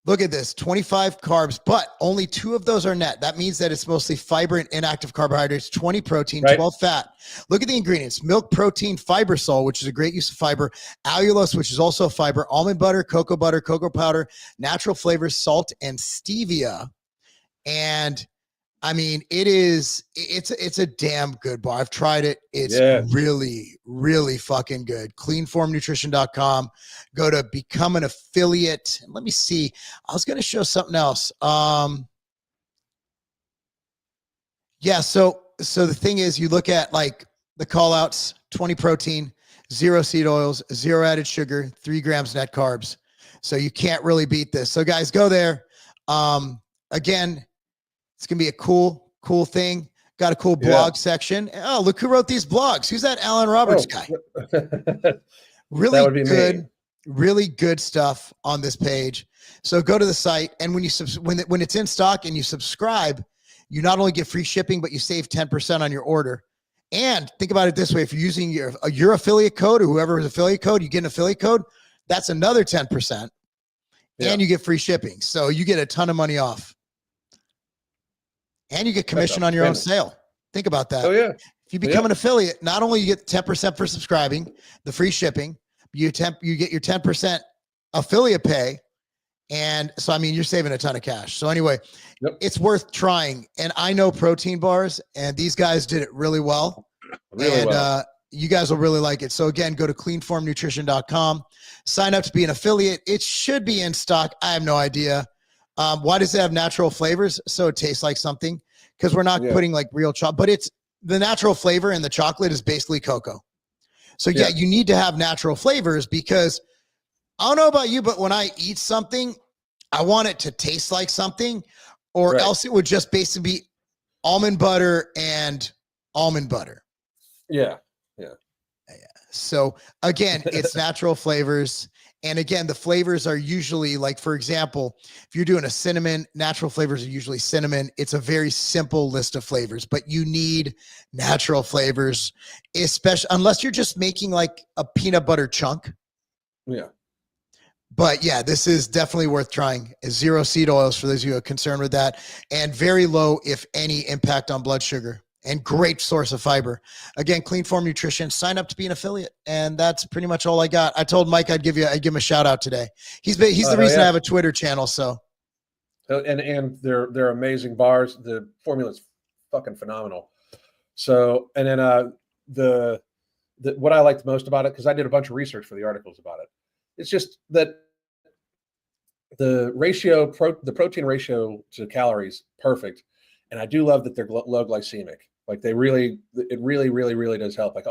look at this, 25 carbs, but only 2 of those are net. That means that it's mostly fiber and inactive carbohydrates, 20 protein, 12 fat. Look at the ingredients: milk, protein, fibersol, which is a great use of fiber, allulose, which is also fiber, almond butter, cocoa powder, natural flavors, salt, and stevia. And I mean, it's a damn good bar. I've tried it. It's really, really fucking good. Cleanformnutrition.com. Go to become an affiliate. Let me see. I was going to show something else. Yeah. So the thing is, you look at like the call outs: 20 protein, 0 seed oils, 0 added sugar, 3 grams net carbs. So you can't really beat this. So guys, go there. Again, it's going to be a cool thing. Got a cool blog section. Oh, look who wrote these blogs. Who's that Alan Roberts guy? Really That would be good, me. really good stuff on this page. So go to the site, and when you when it's in stock and you subscribe, you not only get free shipping, but you save 10% on your order. And think about it this way: if you're using your affiliate code, or whoever's affiliate code, you get an affiliate code. That's another 10%, and you get free shipping. So you get a ton of money off. And you get commission on your own sale. Think about that. Oh, yeah. If you become an affiliate, not only you get 10% for subscribing, the free shipping, you get your 10% affiliate pay. And so, I mean, you're saving a ton of cash. So anyway, it's worth trying. And I know protein bars, and these guys did it really well. You guys will really like it. So again, go to cleanformnutrition.com, sign up to be an affiliate. It should be in stock. I have no idea. Why does it have natural flavors? So it tastes like something, because we're not putting like real chocolate, but it's the natural flavor in the chocolate is basically cocoa. So yeah, you need to have natural flavors, because I don't know about you, but when I eat something, I want it to taste like something, or else it would just basically be almond butter and almond butter. Yeah. So again, it's natural flavors. And again, the flavors are usually, like, for example, if you're doing a cinnamon, natural flavors are usually cinnamon. It's a very simple list of flavors, but you need natural flavors, especially unless you're just making like a peanut butter chunk. Yeah. But yeah, this is definitely worth trying. 0 seed oils for those of you who are concerned with that, and very low, if any, impact on blood sugar. And great source of fiber. Again, Clean Form Nutrition. Sign up to be an affiliate, and that's pretty much all I got. I told Mike I'd give him a shout out today. He's the reason I have a Twitter channel. So, and they're amazing bars. The formula is fucking phenomenal. So, and then the what I liked most about it, because I did a bunch of research for the articles about it, it's just that the protein ratio to calories perfect, and I do love that they're low glycemic. Like it really, really does help. Like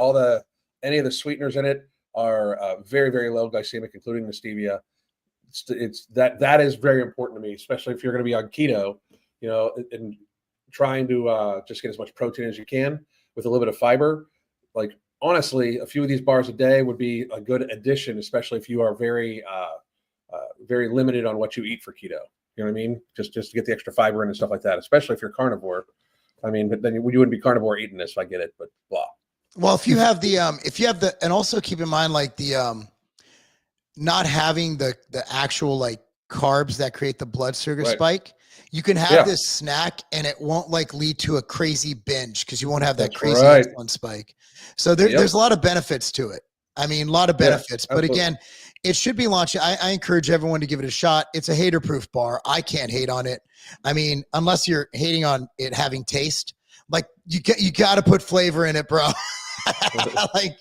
any of the sweeteners in it are very, very low glycemic, including the stevia. It's that is very important to me, especially if you're going to be on keto, and trying to just get as much protein as you can with a little bit of fiber. Like honestly, a few of these bars a day would be a good addition, especially if you are very, very limited on what you eat for keto. You know what I mean? Just to get the extra fiber in and stuff like that, especially if you're carnivore. I mean, but then you wouldn't be carnivore eating this. I get it, but blah. Well, if you have the, and also keep in mind, like the, not having the actual like carbs that create the blood sugar spike, you can have this snack and it won't like lead to a crazy binge because you won't have that crazy insulin spike. So there's a lot of benefits to it. I mean, a lot of benefits, but again, it should be launched. I encourage everyone to give it a shot. It's a hater-proof bar. I can't hate on it. I mean, unless you're hating on it having taste, like you got to put flavor in it, bro. Like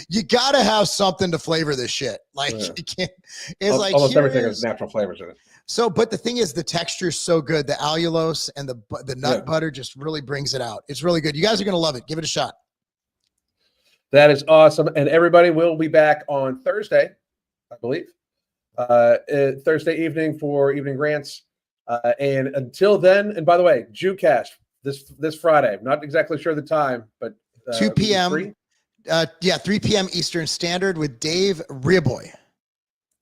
you got to have something to flavor this shit. Like you can't. It's like almost everything has natural flavors in it. So, but the thing is, the texture is so good. The allulose and the nut butter just really brings it out. It's really good. You guys are gonna love it. Give it a shot. That is awesome. And everybody will be back on Thursday, I believe. Thursday evening for Evening Rants. And until then, and by the way, JewCast this Friday. I'm not exactly sure the time, but 2 p.m. 3 p.m. Eastern Standard with Dave Riaboy.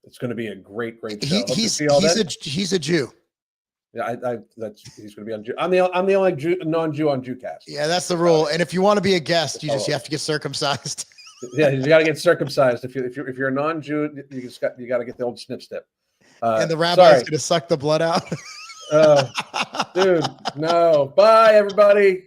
It's going to be a great show. He's a Jew. Yeah, he's going to be on Jew. I'm the only non-Jew on JewCast. Yeah, that's the rule. And if you want to be a guest, you have to get circumcised. Yeah, you got to get circumcised. If you're a non-Jew, you got to get the old snip. And the rabbi's going to suck the blood out. Oh, dude, no. Bye, everybody.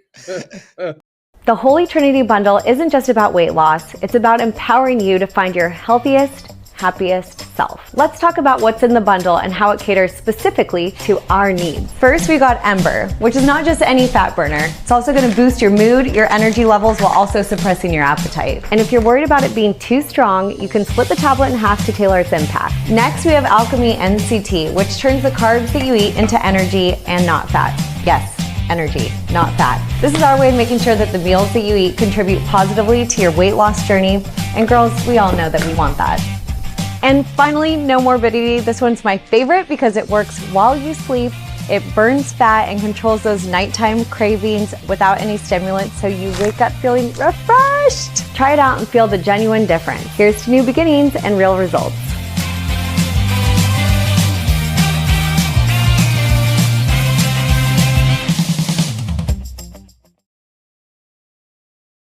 The Holy Trinity Bundle isn't just about weight loss. It's about empowering you to find your healthiest, happiest self. Let's talk about what's in the bundle and how it caters specifically to our needs. First, we got Ember, which is not just any fat burner. It's also going to boost your mood, your energy levels, while also suppressing your appetite. And if you're worried about it being too strong, you can split the tablet in half to tailor its impact. Next, we have Alchemy NCT, which turns the carbs that you eat into energy and not fat. Yes, energy, not fat. This is our way of making sure that the meals that you eat contribute positively to your weight loss journey. And girls, we all know that we want that. And finally, no morbidity. This one's my favorite because it works while you sleep. It burns fat and controls those nighttime cravings without any stimulants, so you wake up feeling refreshed. Try it out and feel the genuine difference. Here's to new beginnings and real results.